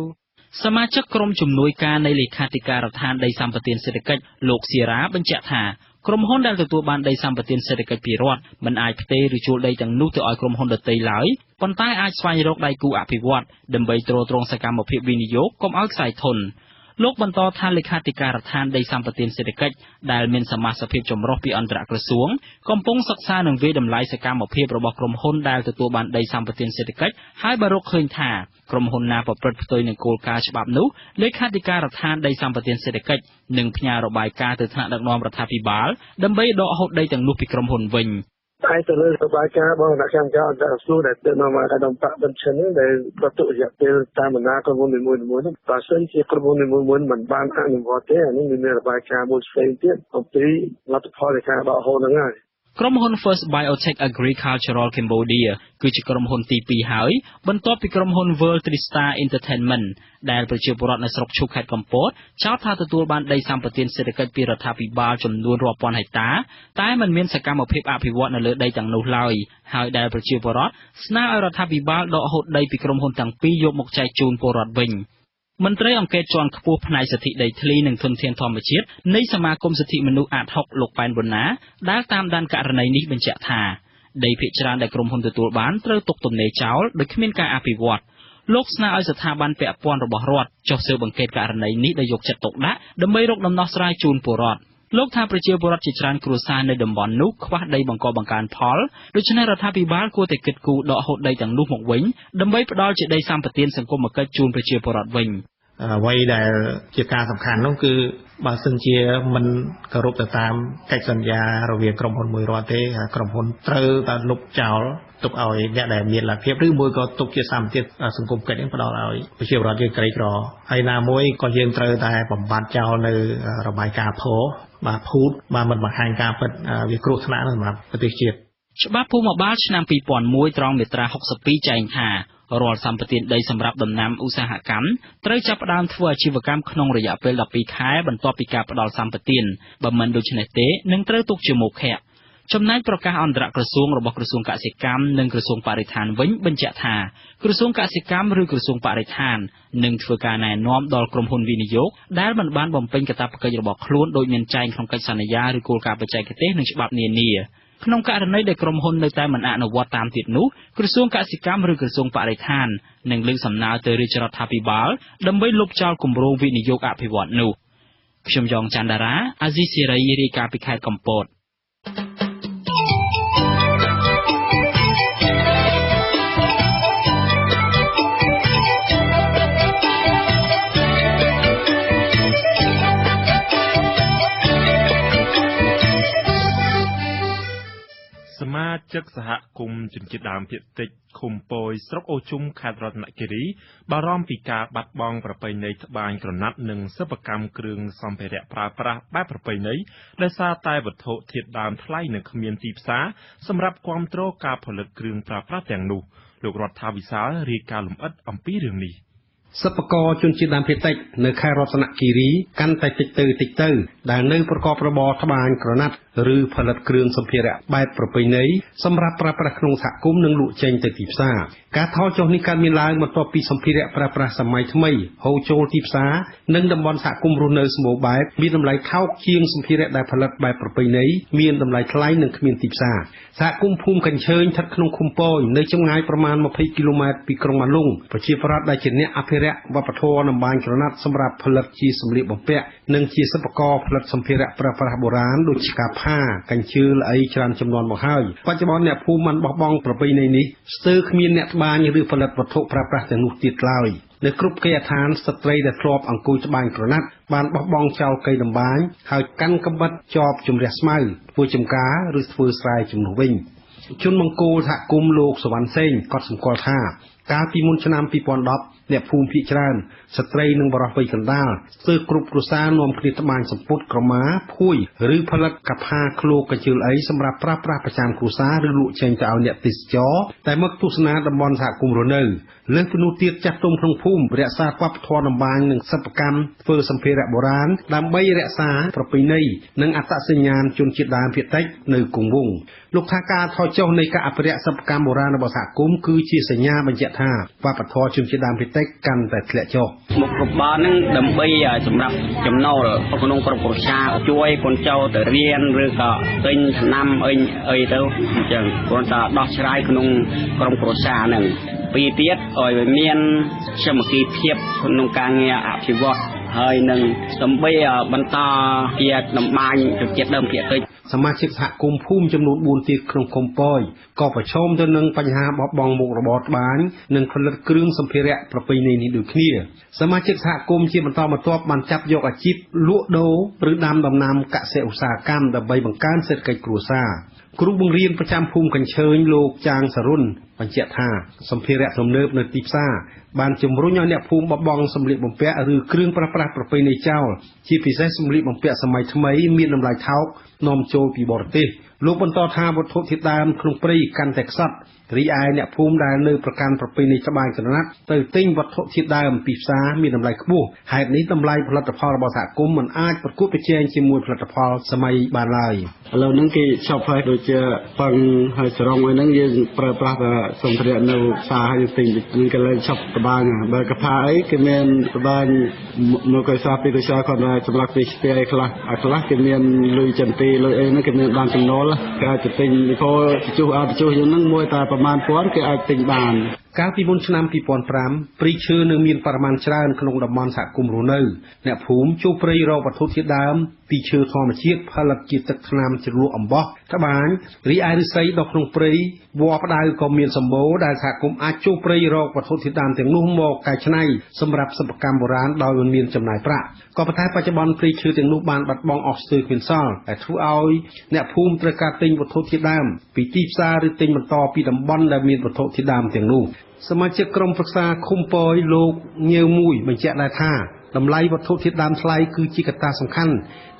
សមាជិកក្រុមជំនួយការនៃលេខាធិការដ្ឋានដីសម្បត្តិសេដ្ឋកិច្ចលោកសៀរ៉ាបញ្ជាក់ថាក្រុមហ៊ុនដែលទទួលបានដីសម្បត្តិសេដ្ឋកិច្ចពីរដ្ឋមិនអាចផ្ទេរឬជួលដីទាំងនោះទៅឲ្យក្រុមហ៊ុនដទៃឡើយប៉ុន្តែអាចស្វែងរកដៃគូអភិវឌ្ឍន៍ដើម្បីទ្រទ្រង់សកម្មភាពវិនិយោគកុំឲ្យខ្សែធនលោកបន្តថាលេខាធិការដ្ឋានដីសម្បត្តិសេដ្ឋកិច្ចដែលមានសមាជិកភាពចម្រុះពីអន្តរក្រសួងកំពុងសិក្សានិងវិតម្លៃសកម្មភាពរបស់ក្រុមហ៊ុនដែលទទួលបានដីសម្បត្តិសេដ្ឋកិច្ចហើយបើរកឃើញថាក្រុមហ៊ុនណាប្រព្រឹត្តផ្ទុយនឹងគោលការណ៍ច្បាប់នោះលេខាធិការដ្ឋានដីសម្បត្តិសេដ្ឋកិច្ចនឹងផ្ញើរបាយការណ៍ទៅថ្នាក់ដឹកនាំរដ្ឋាភិបាលដើម្បីដកហូតដីទាំងនោះពីក្រុមហ៊ុនវិញតែទៅលើរបាយការណ៍របស់គណៈកម្មការអន្តរជាតិដែលទៅនាំមកដល់ប្រាក់បញ្ឈិនដែលប្រតិរយៈពេលតាមបណ្ដាក្រុមហ៊ុននីមួយៗនោះបើសិនជាក្រុមហ៊ុននីមួយៗមិនបានអនុវត្តទេអានេះមានរបាយការណ៍មួយផ្សេងទៀតអំពីលទ្ធផលនៃការដកហូតហ្នឹងហើយក្រុមហ៊ុន First Biotech Agricultural Cambodia គឺជាក្រុមហ៊ុនទី2ហើយបន្ទាប់ពីក្រុមហ៊ុន World Tristar Entertainment ដែលប្រជាពលរដ្ឋនៅស្រុកឈូខេត្តកំពតចោទថាទទួលបានដីសម្បត្តិសេដ្ឋកិច្ចពីរដ្ឋាភិបាលចំនួនរាប់ពាន់ហិកតាតែមិនមានសកម្មភាពអភិវឌ្ឍនៅលើដីទាំងនោះឡើយហើយដែលប្រជាពលរដ្ឋស្នើឲ្យរដ្ឋាភិបាលដកហូតដីពីក្រុមហ៊ុនទាំងពីរយកមកចែកជូនពលរដ្ឋវិញមន្ត្រីអង្គការជាន់ខ្ពស់ផ្នែកសិទ្ធិដីធ្លីនិងធនធានធម្មជាតិនៃសមាគមសិទ្ធិមនុស្សអាត60លោកប៉ែនប៊ុនណាដែលតាមដានករណីនេះបញ្ជាក់ថាដីភាគច្រើនដែលក្រុមហ៊ុនទទួលបានត្រូវទុកទំនេរចោលដោយគ្មានការអភិវឌ្ឍលោកស្នើឲ្យស្ថាប័នពាក់ព័ន្ធរបស់រដ្ឋចុះស៊ើបអង្កេតករណីនេះដោយយកចិត្តទុកដាក់ដើម្បីរកដំណោះស្រាយជូនពលរដ្ឋលោកថាប្រជាពលរដ្ឋជាច្រើនគ្រួសារនៅតំបន់នោះខ្វះដីបង្កបង្កើនផលដូច្នេះរដ្ឋាភិបាលគួរតែគិតគូរដកហូតដីទាំងនោះមកវិញដើម្បីផ្ដល់ជាដីសម្បត្តិសង្គមគិច្ចជូនប្រជាពលរដ្ឋវិញអ្វីដែលជាការសំខាន់នោះគឺបើសិនជាមិនគោរពទៅតាមកិច្ចសន្យារវាងក្រុមហ៊ុនមួយរដ្ឋទេក្រុមហ៊ុនត្រូវតែលុបចោលទុកឲ្យអ្នកដែលមានលទ្ធភាពឬមួយក៏ទុកជាសម្បត្តិសង្គមគិច្ចនឹងផ្ដល់ឲ្យប្រជាពលរដ្ឋយើងក្រីក្រហើយណាមួយក៏យើងត្រូវតែបំបត្តិចោលនៅរបាយការណ៍ភូមិមិនបង្ហាញការពិតវាគ្រោះថ្នាក់សម្រាប់ប្រទេសជាតិច្បាប់ភូមិបាលឆ្នាំ2001ត្រង់មាត្រា62ចែងថារាល់សម្បត្តិដីសម្រាប់ដំណាំឧស្សាហកម្មត្រូវចាប់ផ្ដើមធ្វើអាជីវកម្មក្នុងរយៈពេល12ខែបន្ទាប់ពីការផ្ដល់សម្បត្តិបើមិនដូច្នេះទេនឹងត្រូវទុកជាមោឃៈចំណែកប្រកាសអន្តរក្រសួងរបស់ក្រសួងកសិកម្មនិងក្រសួងបរិស្ថានវិញបញ្ជាក់ថាក្រសួងកសិកម្មឬក្រសួងបរិស្ថាននឹងធ្វើការណែនាំដល់ក្រុមហ៊ុនវិនិយោគដែលមិនបានបំពេញកាតព្វកិច្ចរបស់ខ្លួនដោយមានចែងក្នុងកិច្ចសន្យាឬគោលការណ៍បច្ចេកទេសនិងច្បាប់នានាក្នុងករណីដែលក្រុមហ៊ុននៅតែមិនអនុវត្តតាមទៀតនោះក្រសួងកសិកម្មឬក្រសួងបរិស្ថាននឹងលើកសំណើទៅរាជរដ្ឋាភិបាលដើម្បីលុបចោលគម្រោងវិនិយោគអភិវឌ្ឍន៍នោះខ្ញុំយ៉ងច័ន្ទតារាអាស៊ីសេរីរាយការណ៍ពីខេត្តកំពត ជិកសហគមន៍ជនជាតិដើមភាគតិចឃុំពយស្រុកអូជុំខេត្តរតនគិរីបារម្ភពីការបាត់បង់ប្រពៃណីត្បាញក្រណាត់និងសិប្បកម្មគ្រឿងសម្ភារៈប្រើប្រាស់បែបប្រពៃណីដោយសារតែវត្ថុធាតុដើមថ្លៃនិងគ្មានទីផ្សារសម្រាប់គាំទ្រការផលិតគ្រឿងប្រើប្រាស់ទាំងនោះលោករដ្ឋាភិបាលរាយការណ៍លម្អិតអំពីរឿងនេះសិប្បករជនជាតិដើមភាគតិចនៅខេត្តរតនគិរីកាន់តែតិចទៅដែលនៅប្រកបរបរត្បាញក្រណាត់ឬផលិតគ្រឿងសម្ភារៈបែបប្រពៃណីសម្រាប់ប្រើប្រាស់ក្នុងសហគមន៍និងលក់ចេញទៅទីផ្សារការថយចុះនេះកើតមានឡើងបន្ទាប់ពីសម្ភារៈប្រើប្រាស់សម័យថ្មីហូរចូលទីផ្សារនិងតំបន់សហគមន៍រស់នៅសម្បូរបែបមានតម្លៃថោកជាងសម្ភារៈដែលផលិតបែបប្រពៃណីមានតម្លៃថ្លៃនិងគ្មានទីផ្សារសហគមន៍ភូមិកញ្ជើញស្ថិតក្នុងឃុំពយនៅចម្ងាយប្រមាណ20គីឡូម៉ែត្រពីក្រុងបាឡុងប្រជាប្រដ្ឋដែលជាអ្នកអភិរក្សវប្បធម៌តម្បាញក្រណាត់សម្រាប់ផលិតជាសម្លៀកបំពាក់និងជាសិប្បករផលិតសម្ភារៈប្រើប្រាស់បុរាណដូចឆ្កាផាកញ្ជើល្អីច្រើនចំនួនមកហើយបច្ចុប្បន្នអ្នកភូមិបានបោះបង់ប្រពៃណីនេះស្ទើរគ្មានអ្នកត្បាញឬផលិតវត្ថុប្រើប្រាស់ទាំងនោះទៀតឡើយនៅគ្រប់គេហដ្ឋានស្ត្រីដែលធ្លាប់អង្គុយត្បាញក្រណាត់បានបោះបង់ចោលកីតម្បាញហើយកាន់កាំបិតជាប់ជំរះស្មៅធ្វើចំការឬធ្វើស្រែជំនួសវិញជនមង្គលសហគមន៍លោកសវណ្ណសេងក៏សម្គាល់ថាកាលពីមុនឆ្នាំ2010អ្នកភូមិភាគច្រើនស្ត្រីនិងបរិសុទ្ធវ័យកណ្ដាលស្ទើរគ្រប់គ្រួសារនាំគ្នាត្បាញសម្ពុតក្រមាភួយឬផលិតកប្បាឃ្លោកកញ្ជើអីសម្រាប់ប្រើប្រាស់ប្រចាំគ្រួសារឬលក់ចេញទៅឲ្យអ្នកទេសចរតែមកទស្សនាតំបន់សហគមន៍រស់នៅលើសពីនោះទៀតចាស់ទុំក្នុងភូមិរក្សាវប្បធម៌តម្បាញនិងសិប្បកម្មធ្វើសម្ភារៈបុរាណដើម្បីរក្សាប្រពៃណីនិងអត្តសញ្ញាណជនជាតិដើមភាគតិចនៅគង់វង្សលោកថាការថយចុះនៃការអភិរក្សសិប្បកម្មបុរាណរបស់សហគមន៍គឺជាសញ្ញាបញ្ជាក់ថាវប្បធម៌ជនជាតិដើមភាគតិចកាន់តែធ្លាក់ចុះមុខរបរនឹងដើម្បីសម្រាប់ចំណូលក្នុងក្រុមគ្រួសារជួយកូនចៅទៅរៀនឬក៏ទិញថ្នាំអីទៅអញ្ចឹងគ្រាន់តែដោះស្រាយក្នុងក្រុមគ្រួសារហ្នឹងពីទៀតឲ្យមានសមគ្គីភាពក្នុងការងារអភិវឌ្ឍហើយនឹងដើម្បីបន្តជាតម្បាញជំនឿដើមភាគតិចសមាជិកសហគមន៍ភូមិចំនួន4ទៀតក្នុងឃុំពយក៏ប្រឈមទៅនឹងបញ្ហាបោះបង់មុខរបរត្បាញនិងផលិតគ្រឿងសម្ភារៈប្រពៃណីនេះដូចគ្នាសមាជិកសហគមន៍ជាបន្តបន្ទាប់បានចាប់យកអាជីពលក់ដូរឬដាំដំណាំកសិឧស្សាហកម្មដើម្បីបង្កើនសេដ្ឋកិច្ចគ្រួសារគ្រូបង្រៀនប្រចាំភូមិកញ្ជើញលោកចាងសរុនបញ្ជាក់ថាសម្ភារៈទំនើបនៅទីផ្សារបានជំរុញឲ្យអ្នកភូមិបោះបង់សម្លៀកបំពាក់ឬគ្រឿងប្រើប្រាស់ប្រពៃណីចោលជាពិសេសសម្លៀកបំពាក់សម័យថ្មីមានតម្លៃថោកនាំចូលពីបរទេសលោកបន្តថាវត្ថុធាតុដើមក្នុងព្រៃកាន់តែខ្សត់រីឯអ្នកភូមិដែលនៅប្រកាន់ប្រពៃណីត្បាញក្រណាត់ទៅទិញវត្ថុធាតុដើមពីផ្សារមានតម្លៃខ្ពស់ហេតុនេះតម្លៃផលិតផលរបស់សហគមន៍មិនអាចប្រកួតប្រជែងជាមួយផលិតផលសម័យបានឡើយឥឡូវហ្នឹងគេឈប់ហើយដូចជាប៉ឹងហើយស្រងហ្នឹងយើងប្រើប្រាស់តែសម្ភារៈនៅផ្សារហើយទិញនឹងគេលែងឈប់ត្បាញបើកផាអីគេមានត្បាញមកកសាពីកសាគាត់សម្រាប់ពីស្ទែខ្លះអាខ្លះគេមានលុយចន្ទីលុយអីហ្នឹងគេមានបានចំណូលគេអាចទៅទិញពោជុះអាចជុះយ៉ាងហ្នឹងមួយតែប្រមាណពាន់គេអាចទិញបានកាលពីមុនឆ្នាំ2005ព្រៃឈើនៅមានបរិមាណច្រើនក្នុងតំបន់សហគមន៍រស់នៅអ្នកភូមិជួបព្រៃរកវត្ថុធាតុដើមពីឈើធម្មជាតិផលិតជាទឹកថ្នាំជ្រលក់អំបោះត្បាញរីឯឫស្សីដុះក្នុងព្រៃវល្លិផ្ដៅក៏មានសម្បូរដែលសហគមន៍អាចជួបព្រៃរកវត្ថុធាតុដើមទាំងនោះមកកែច្នៃសម្រាប់សិប្បកម្មបុរាណដោយមិនមានចំណាយប្រាក់ក៏ប៉ុន្តែបច្ចុប្បន្នព្រៃឈើទាំងនោះបានបាត់បង់អស់ស្ទើរគ្មានសល់ដែលធ្វើឲ្យអ្នកភូមិត្រូវការទិញវត្ថុធាតុដើមពីទីផ្សារឬទិញបន្តពីតំបន់ដែលមានវត្ថុធាតុដើមទាំងនោះសមាជិកក្រុមប្រឹក្សាឃុំពយលោកញៀវមួយបញ្ជាក់ដែរថាតម្លៃវត្ថុធាតុដើមថ្លៃគឺជាកត្តាសំខាន់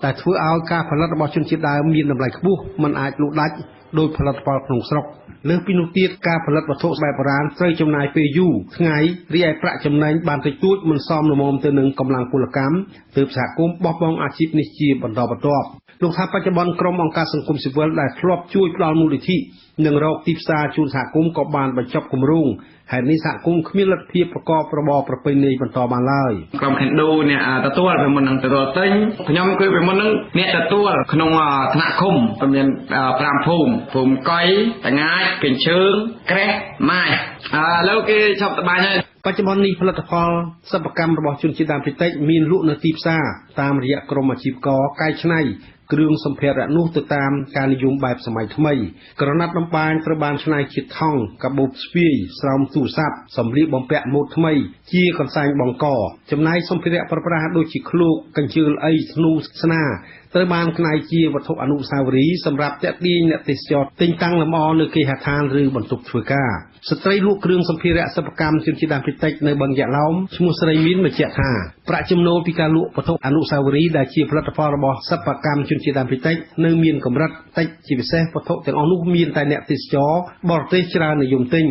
ដែលធ្វើឲ្យការផលិតរបស់ជនជាតិដើមមានតម្លៃខ្ពស់មិនអាចលក់ដាច់ដោយផលិតផលក្នុងស្រុកលើសពីនោះទៀតការផលិតវត្ថុបែបបុរាណត្រូវចំណាយពេលយូរថ្ងៃរីឯប្រាក់ចំណេញបានតិចតួចមិនសមល្មមទៅនឹងកម្លាំងពលកម្មទើបសហគមន៍បោះបង់អាជីពនេះជាបន្តបន្ទាប់លោកថាបច្ចុប្បន្នក្រុមអង្គការសង្គមស៊ីវិលដែលធ្លាប់ជួយផ្ដល់មូលនិធិនិងរកទីផ្សារជូនសហគមន៍ក៏បានបញ្ចប់គម្រោងហេតុនេះសហគមន៍គ្មានលទ្ធភាពប្រកបរបរប្រពៃណីបន្តបានឡើយក្រុមខេនដូអ្នកទទួលពីមុននឹងទទួលទិញខ្ញុំគឺពីមុននឹងអ្នកទទួលក្នុងថ្នាក់ឃុំមាន5ភូមិកុយតងាយកញ្ជើងក្រេះម៉ាយឥឡូវគេឈប់ត្បាញហើយបច្ចុប្បន្ននេះផលិតផលសិប្បកម្មរបស់ជនជាតិដើមភាគតិចមានលក់នៅទីផ្សារតាមរយៈក្រុមអាជីវករកែច្នៃគ្រឿងសម្ភារៈនោះទៅតាមការនិយមបែបសម័យថ្មីក្រណាត់តម្បាញត្រូវបានច្នៃជាថង់កាបូបស្ពាយស្រោមទូរស័ព្ទសម្លៀកបំពាក់ម៉ូដថ្មីជាកន្សែងបង្កចំណែកសម្ភារៈប្រើប្រាស់ដូចជាឃ្លោកកញ្ជើអីធ្នូស្នា ត្រូវបានផ្នែកជាវត្ថុអនុស្សាវរីយ៍សម្រាប់ទាក់ទាញអ្នកទេសចរទិញតាំងលម្អនៅគេហដ្ឋានឬបន្ទប់ធ្វើការស្ត្រីលក់គ្រឿងសម្ភារៈសិប្បកម្មជនជាតិដើមភាគតិចនៅបឹងយ៉ាឡោមឈ្មោះស្រីមីនបញ្ជាក់ថាប្រាក់ចំណូលពីការលក់វត្ថុអនុស្សាវរីយ៍ដែលជាផលិតផលរបស់សិប្បកម្មជនជាតិដើមភាគតិចនៅមានកម្រិតតិចជាពិសេសវត្ថុទាំងអស់នោះមានតែអ្នកទេសចរបរទេសច្រើននិយមទិញ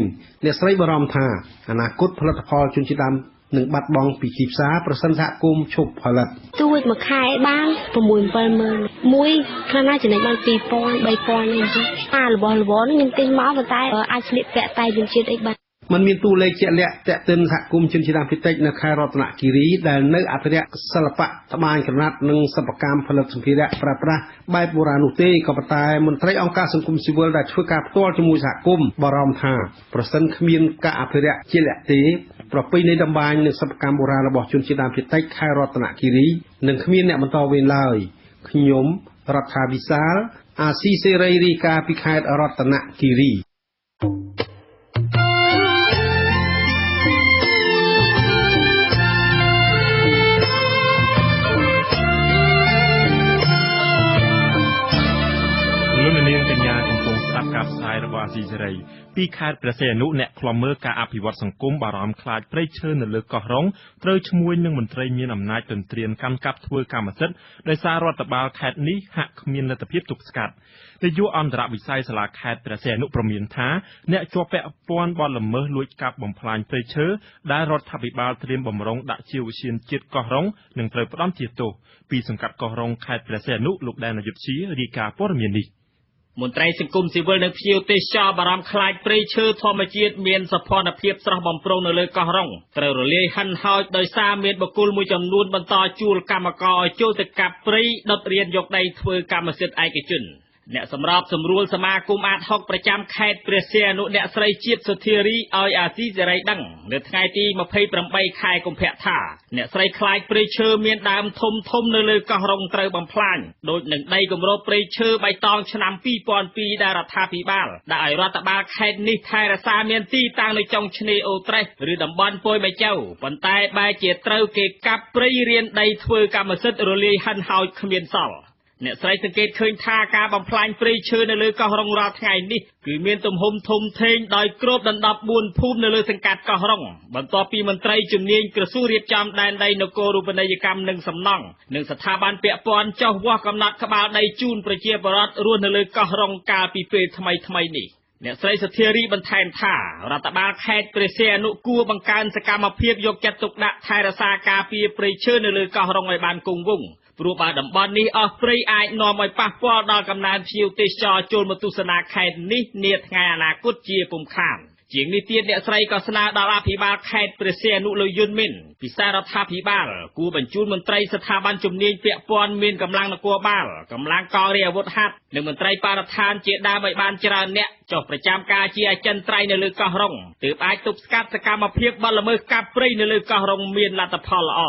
អ្នកស្រីបារម្ភថាអនាគតផលិតផលជនជាតិដើមនឹងបាត់បង់ពីទីផ្សារប្រសិនសហគមន៍ឈប់ផលិតទូចមួយខែបាន 6-7 ម៉ឺនមួយខ្លះណាចំណេញបាន 2000 3000 នេះរបស់របរនេះខ្ញុំទិញមកប៉ុន្តែអាចស្លៀកពាក់តែជនជាតិអីបានมันមានតួលេខជាក់លាក់តាក់ទិនសហគមន៍ជនជាតិដើមភាគតិចនៅខេត្តរតនគិរីដែលនៅអភិរក្សសិល្បៈត្បាញក្រណាត់និងសិប្បកម្មផលិតសម្ភារៈប្រើប្រាស់បែបបុរាណនោះទេក៏ប៉ុន្តែមន្ត្រីអង្គការសង្គមស៊ីវិលដែលធ្វើការផ្ទាល់ជាមួយសហគមន៍បារម្ភថាប្រសិនគ្មានការអភិរក្សជាក់លាក់ទេប្រពៃណីតម្បាញនិងសិប្បកម្មបុរាណរបស់ជនជាតិដើមភាគតិចខេត្តរតនគិរីនឹងគ្មានអ្នកបន្តវេនឡើយខ្ញុំរដ្ឋាវិសាលអាស៊ីសេរីរាយការណ៍ពីខេត្តរតនគិរីការផ្សាយរបស់អាស៊ីសេរីពីខេត្តព្រះសីហនុអ្នកខ្លំមើលការអភិវឌ្ឍសង្គមបារម្ភខ្លាចព្រៃឈើនៅលើកោះរ៉ុងត្រូវឈ្មួញនឹងមន្ត្រីមានអំណាចទន្ទ្រានកាន់កាប់ធ្វើកម្មសិទ្ធិដោយសាររដ្ឋបាលខេត្តនេះហាក់គ្មានលទ្ធភាពទប់ស្កាត់នាយកអន្តរវិស័យសាលាខេត្តព្រះសីហនុប្រមានថាអ្នកជាប់ពាក់ព័ន្ធបទល្មើសលួចកាប់បំផ្លាញព្រៃឈើដែលរដ្ឋាភិបាលត្រៀមបំរុងដាក់ជាវិធានជាតិកោះរ៉ុងនឹងត្រូវផ្តន្ទាទោសពីសង្កាត់កោះរ៉ុងខេត្តព្រះសីហនុលោកដែននាយុទ្ធជារាយការណ៍ព័ត៌មាននេះមន្ត្រីសង្គមស៊ីវិលនិងភ្ញៀវទេសចរបារម្ភខ្លាចព្រៃឈើធម្មជាតិមានសភនភាពស្រស់បំព្រងនៅលើកោះរ៉ុងត្រូវរលាយហិនហោចដោយសារមានបុគ្គលមួយចំនួនបន្តជួលកម្មករចូលទៅកាប់ព្រៃដុតរៀនយកដីធ្វើកម្មសិទ្ធិឯកជនអ្នកសម្របសម្រួលសមាគមអាត6ប្រចាំខេត្តព្រះសីហនុអ្នកស្រីជាតិសុធារីឲ្យអាស៊ីសេរីដឹងនៅថ្ងៃទី28ខែកុម្ភៈថាអ្នកស្រីខ្លាចព្រៃឈើមានដើមធំនៅលើកោះរ៉ុងត្រូវបំផ្លាញដោយនឹងដីគម្របព្រៃឈើបៃតងឆ្នាំ2002ដែលរដ្ឋាភិបាលដាក់ឲ្យរដ្ឋបាលខេត្តនេះថែរក្សាមានទីតាំងនៅចុងឆ្នេរអូត្រេសឬតំបន់ពោយបៃជៅប៉ុន្តែបែរជាត្រូវគេកាប់ព្រៃរៀនដីធ្វើកម្មសិទ្ធិរលាយហិនហោចគ្មានសល់អ្នកស្រីសង្កេតឃើញថាការបំផ្លាញព្រៃឈើនៅលើកោះរ៉ុងរាល់ថ្ងៃនេះគឺមានទំហំធំធេងដោយគ្របដណ្ដប់4ភូមិនៅលើសង្កាត់កោះរ៉ុងបន្ទាប់ពីមន្ត្រីជំនាញក្រសួងរៀបចំដែនដីនគររូបនីយកម្មនិងសំណង់និងស្ថាប័នពាក់ព័ន្ធចុះវាស់កំណត់ក្បាលដីជូនប្រជាពលរដ្ឋរស់នៅលើកោះរ៉ុងកាលពីពេលថ្មីនេះអ្នកស្រីសុធារីបន្ថែមថារដ្ឋបាលខេត្តព្រះសីហនុគួរបង្កើនសកម្មភាពយកចិត្តទុកដាក់ថែរក្សាការពារព្រៃឈើនៅលើកោះរ៉ុងឲ្យបានគង់វង្សព្រោះបើតំបន់នេះអស់ព្រៃអាចនាំឲ្យប៉ះពាល់ដល់កំណើនភ្ញៀវទេសចរចូលមកទស្សនាខេត្តនេះនាថ្ងៃអនាគតជាពុំខានជាងនេះទៀតអ្នកស្រីក៏ស្នើដល់អភិបាលខេត្តព្រះសីហនុលោកយុនមីនពិសេសរដ្ឋាភិបាលគួរបញ្ជូនមន្ត្រីស្ថាប័នជំនាញពាក់ព័ន្ធមានកម្លាំងនគរបាលកម្លាំងកងរាជអាវុធហត្ថនិងមន្ត្រីបរិស្ថានជាដើមឲ្យបានច្រើនអ្នកចុះប្រចាំការជាអចិន្ត្រៃយ៍នៅលើកោះរ៉ុងទើបអាចទប់ស្កាត់សកម្មភាពបទល្មើសកាប់ព្រៃនៅលើកោះរ៉ុងមានលទ្ធផលល្អ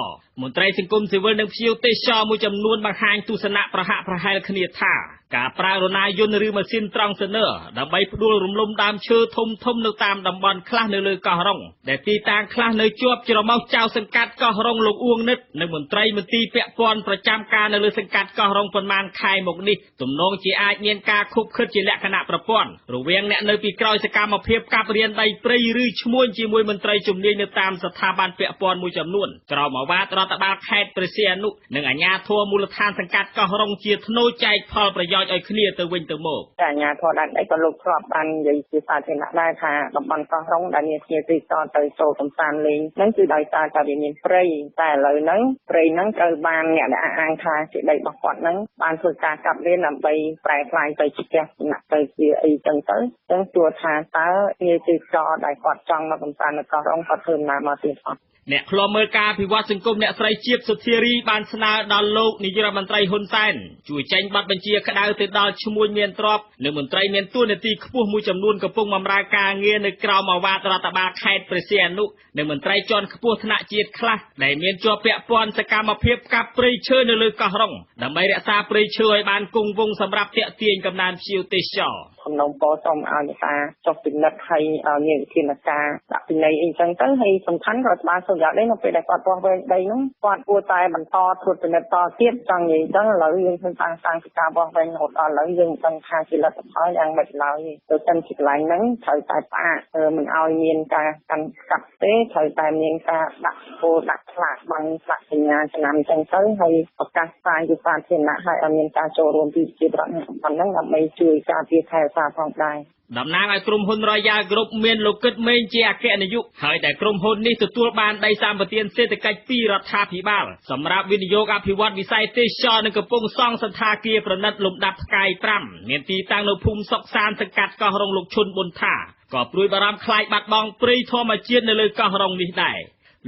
មន្ត្រីសង្គមស៊ីវិលនិងភ្ញៀវទេសចរមួយចំនួនបង្ហាញទស្សនៈប្រហាក់ប្រហែលគ្នាថាការប្រើរណាយន្តឬម៉ាស៊ីនត្រង់សនើដើម្បីផ្ដួលរំលំដើមឈើធំនៅតាមតំបន់ខ្លះនៅលើកោះរ៉ុងដែលទីតាំងខ្លះនៅជាប់ច្រមុះចៅសង្កាត់កោះរ៉ុងលោកអួងនិតនិងមន្ត្រីមន្ទីរពាក់ព័ន្ធប្រចាំការនៅលើសង្កាត់កោះរ៉ុងប៉ុន្មានខែមកនេះទំនងជាអាចមានការខុបខិតជាលក្ខណៈប្រព័ន្ធរវាងអ្នកនៅពីក្រោយសកម្មភាពកាប់រានដីព្រៃឬឈ្មួញជាមួយមន្ត្រីជំនាញនៅតាមស្ថាប័នពាក់ព័ន្ធមួយចំនួនក្រោមអាវ៉ាតរដ្ឋបាលខេត្តព្រះសីហនុនិងអាជ្ញាធរមូលដ្ឋានសង្កាត់កោះរ៉ុងជាធ្នូចែកផលប្រយោជន៍ឲ្យគ្នាទៅវិញទៅមកអាជ្ញាធរដែនដីក៏លោកធ្លាប់បាននិយាយជាសាធារណៈដែរថាតំបន់កោះរ៉ុងដែលមានភ្ញៀវទេសចរទៅចូលកម្សាន្តលេងហ្នឹងគឺដោយសារតែវាមានព្រៃតែឥឡូវហ្នឹងព្រៃហ្នឹងត្រូវបានអ្នកដែលអះអាងថាជាដីរបស់គាត់ហ្នឹងបានធ្វើការកាប់រានដើម្បីប្រែក្លាយទៅជាផ្ទះសំណាក់ទៅជាអីចឹងទៅចឹងទួថាតើភ្ញៀវទេសចរដែលគាត់ចង់មកកម្សាន្តនៅកោះរ៉ុងគាត់ធ្វើដំណើរមកទៀតអត់អ្នកឃ្លាំមើលការអភិវឌ្ឍសង្គមអ្នកស្រីជាតិសុធារីបានស្នើដល់លោកនាយរដ្ឋមន្ត្រីហ៊ុនសែនជួយចេញប័ណ្ណបញ្ជាក្តៅទៅដល់ឈ្មួញមានទ្រព្យនិងមន្ត្រីមានតួនាទីខ្ពស់មួយចំនួនកំពុងបម្រើការងារនៅក្រោមអាវ៉ាតរដ្ឋបាលខេត្តព្រះសីហនុនិងមន្ត្រីជាន់ខ្ពស់ថ្នាក់ជាតិខ្លះដែលមានជាប់ពាក់ព័ន្ធសកម្មភាពកាប់ព្រៃឈើនៅលើកោះរ៉ុងដើម្បីរក្សាព្រៃឈើឲ្យបានគង់វង្សសម្រាប់ទាក់ទាញកំណើនភ្ញៀវទេសចរ សំណូមពរសូមឲ្យអ្នកតាចុះពិនិត្យឲ្យមានវិធានការដាក់ពិន័យអីចឹងទៅហើយសំខាន់រដ្ឋបាលសូមយ៉ាងនេះនៅពេលដែលគាត់វាស់វែងដីនោះគាត់គួរតែបន្តត្រួតពិនិត្យតទៀតចង់និយាយចឹងឥឡូវយើងឃើញតាំងពីការវាស់វែងរហូតដល់ឥឡូវយើងមិនដឹងថាជាលទ្ធផលយ៉ាងម៉េចឡើយទៅសិនជាកន្លែងហ្នឹងត្រូវតែផ្អាកមិនឲ្យមានការកាន់កាប់ទេត្រូវតែមានការដាក់គោលដាក់ផ្លាកbằngផ្លាកសញ្ញាឆ្នាំចឹងទៅហើយប្រកាសផ្សាយជាសាធារណៈឲ្យមានការចូលរួមពីប្រជាប្រដ្ឋក្នុងតំបន់ហ្នឹងដើម្បីជួយការពារថែរក្សាផងដែរតំណាងឲ្យក្រុមហ៊ុន Royal Group មានលោកគិតមេងជាអគ្គនាយកហើយដែលក្រុមហ៊ុននេះទទួលបានដីសម្បទានសេដ្ឋកិច្ចពីរដ្ឋាភិបាលសម្រាប់វិនិយោគអភិវឌ្ឍវិស័យទេសចរណ៍និងកំពុងសង់សណ្ឋាគារប្រណិតលំដាប់ផ្កាយ5មានទីតាំងនៅភូមិសុកសានសង្កាត់កោះរងលោកឈុនប៊ុនថាក៏ព្រួយបារម្ភខ្លាចបាត់បង់ព្រៃធម្មជាតិនៅលើកោះរងនេះដែរ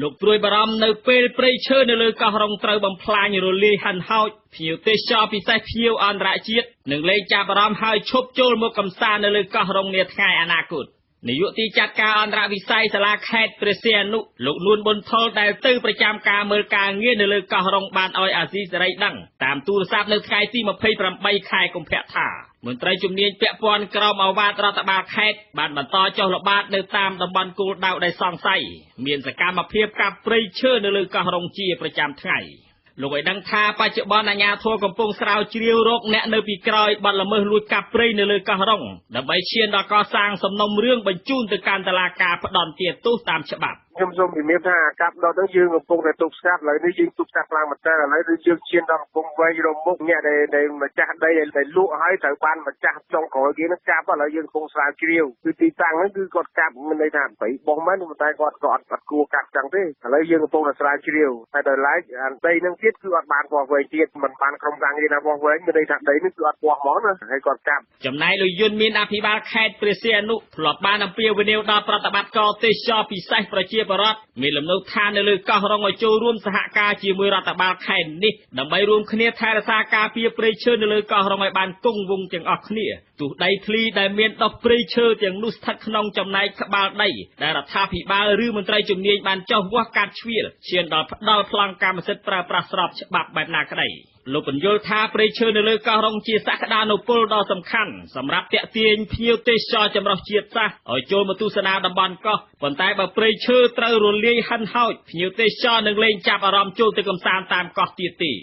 លោកព្រួយបារម្ភនៅពេលព្រៃឈើនៅលើកោះរងត្រូវបំផ្លាញរលាយហិនហោចភ្ញៀវទេសចរពិសេសភ្ញៀវអន្តរជាតិនឹងលែងចាប់អារម្មណ៍ហើយឈប់ចូលមកកំសាន្តនៅលើកោះរងនាថ្ងៃអនាគតនាយកទីចាត់ការអន្តរវិស័យសាលាខេត្តព្រះសីហនុលោកនួនប៊ុនថុលដែលទៅប្រចាំការមើលការងារនៅលើកោះរងបានឲ្យអាស៊ីសេរីដឹងតាមទូរស័ព្ទនៅថ្ងៃទី28ខែកុម្ភៈថាមន្ត្រីជំនាញពាក់ព័ន្ធក្រមអាវ៉ាតរដ្ឋបាលខេត្តបានបន្តចុះល្បាតនៅតាមតំបន់គោលដៅដែលសង្ស័យមានសកម្មភាពកាប់ព្រៃឈើនៅលើកោះរងជាប្រចាំថ្ងៃលោកឲ្យដឹងថាបច្ចុប្បន្នអាជ្ញាធរកំពុងស្រាវជ្រាវរកអ្នកនៅពីក្រោយបទល្មើសលួចកាប់ព្រៃនៅលើកោះរងដើម្បីឈានដល់កសាងសំណុំរឿងបញ្ជូនទៅកាន់តុលាការផ្ដន្ទាទោសតាមច្បាប់ខ្ញុំសូមជំរាបថាកាប់ដល់ទៅយើងកំពុងតែទប់ស្កាត់ឥឡូវនេះយើងទប់ស្កាត់ខ្លាំងមែនតើឥឡូវគឺយើងឈានដល់កំពុងវែងរំមុខអ្នកដែលម្ចាស់ដីដែលលក់ហើយត្រូវបានម្ចាស់ចុងក្រោយគេនឹងកាប់ឥឡូវយើងកំពុងស្រាវជ្រាវគឺទីតាំងហ្នឹងគឺគាត់កាប់មិនន័យថាព្រៃបោះមែនតែគាត់ក៏អត់គួរកាប់ចឹងទេឥឡូវយើងកំពុងតែស្រាវជ្រាវតែដល់ឡែកដីហ្នឹងទៀតគឺអត់បានវាស់វែងទៀតមិនបានក្រុមការងារណាវាស់វែងមានន័យថាដីនេះគឺអត់វាស់ហ្មងណាហើយគាត់កាប់ចំណែកលោកយុនមានអភិបាលខេត្តព្រះសីហនុធ្លាប់បានអំពាវនាវដល់ប្រតិបត្តិការទេសចរពិសេសប្រជាពលរដ្ឋមានលំនៅឋាននៅលើកោះរងឲ្យចូលរួមសហការជាមួយរដ្ឋបាលខេត្តនេះដើម្បីរួមគ្នាថែរក្សាការពារព្រៃឈើនៅលើកោះរងឲ្យបានគង់វង្សទាំងអស់គ្នាទោះដីធ្លីដែលមានដុះព្រៃឈើទាំងនោះស្ថិតក្នុងចំណែកក្បាលដីដែលរដ្ឋាភិបាលឬមន្ត្រីជំនាញបានចុះវាស់កាត់ជ្រៀលឈានដល់ផ្ដាល់ប្លង់កម្មសិទ្ធិប្រើប្រាស់ស្របច្បាប់បែបណាក្តីលោកបញ្យល់ថាព្រៃឈើនៅលើកោះរងជាសក្តានុពលដ៏សំខាន់សម្រាប់ទាក់ទាញភ្ញៀវទេសចរចម្រុះជាតិសាសន៍ឲ្យចូលមកទស្សនាតំបន់កោះប៉ុន្តែបើព្រៃឈើត្រូវរលាយហិនហោចភ្ញៀវទេសចរនឹងលែងចាប់អារម្មណ៍ចូលទៅកម្សាន្តតាមកោះទៀតទេ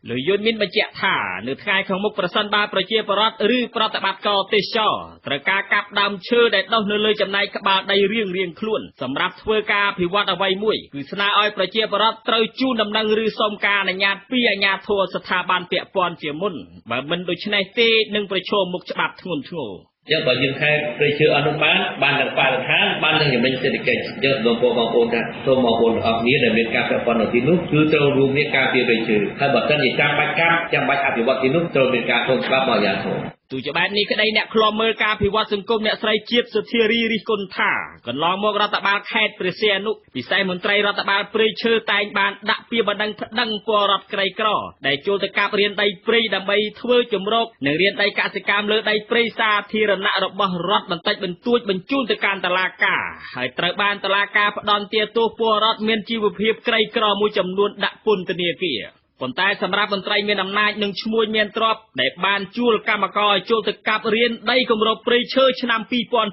លោកយុនមានបញ្ជាក់ថានៅថ្ងៃខាងមុខប្រសិនបើប្រជាពលរដ្ឋឬប្រតិបត្តិការទេសចរត្រូវការកាប់ដើមឈើដែលដុះនៅលើចំណែកក្បាលដីរៀងៗខ្លួនសម្រាប់ធ្វើការអភិវឌ្ឍអ្វីមួយគឺស្នើឲ្យប្រជាពលរដ្ឋត្រូវជូនដំណឹងឬសុំការអនុញ្ញាតពីអាជ្ញាធរស្ថាប័នពាក់ព័ន្ធជាមុនបើមិនដូច្នេះទេនឹងប្រឈមមុខច្បាប់ធ្ងន់ធ្ងរយើងបើយើងខែព្រៃឈើអនុបានទាំងបរិស្ថានបានទាំងចំណេញសេដ្ឋកិច្ចយើងបងប្អូនថាសូមបងប្អូនអរគ្នាដែលមានការពាក់ព័ន្ធនៅទីនោះគឺត្រូវរួមគ្នាការពារព្រៃឈើហើយបើសិនជាចាំបាច់កាប់ចាំបាច់អភិវឌ្ឍទីនោះត្រូវមានការគ្រប់ច្បាប់របស់អាជ្ញាធរទូជាបែបនេះក្តីអ្នកឃ្លាំមើលការអភិវឌ្ឍសង្គមអ្នកស្រីជាតិសុធារីរិះគន់ថាកន្លងមករដ្ឋបាលខេត្តព្រះសីហនុពិសេសមន្ត្រីរដ្ឋបាលព្រៃឈើតែងបានដាក់ពាក្យបណ្ដឹងប្តឹងពលរដ្ឋក្រីក្រដែលចូលទៅកាប់រានដីព្រៃដើម្បីធ្វើជំរកនិងរានដីកសិកម្មលើដីព្រៃសាធារណៈរបស់រដ្ឋបន្តិចបន្តួចបញ្ជូនទៅកាន់តុលាការហើយត្រូវបានតុលាការផ្តន្ទាទោសពលរដ្ឋមានជីវភាពក្រីក្រមួយចំនួនដាក់ពន្ធនាគារប៉ុន្តែសម្រាប់មន្ត្រីមានអំណាចនិងឈ្មួញមានទ្រព្យដែលបានជួលកម្មករឲ្យចូលទៅកាប់រានដីគម្របព្រៃឈើឆ្នាំ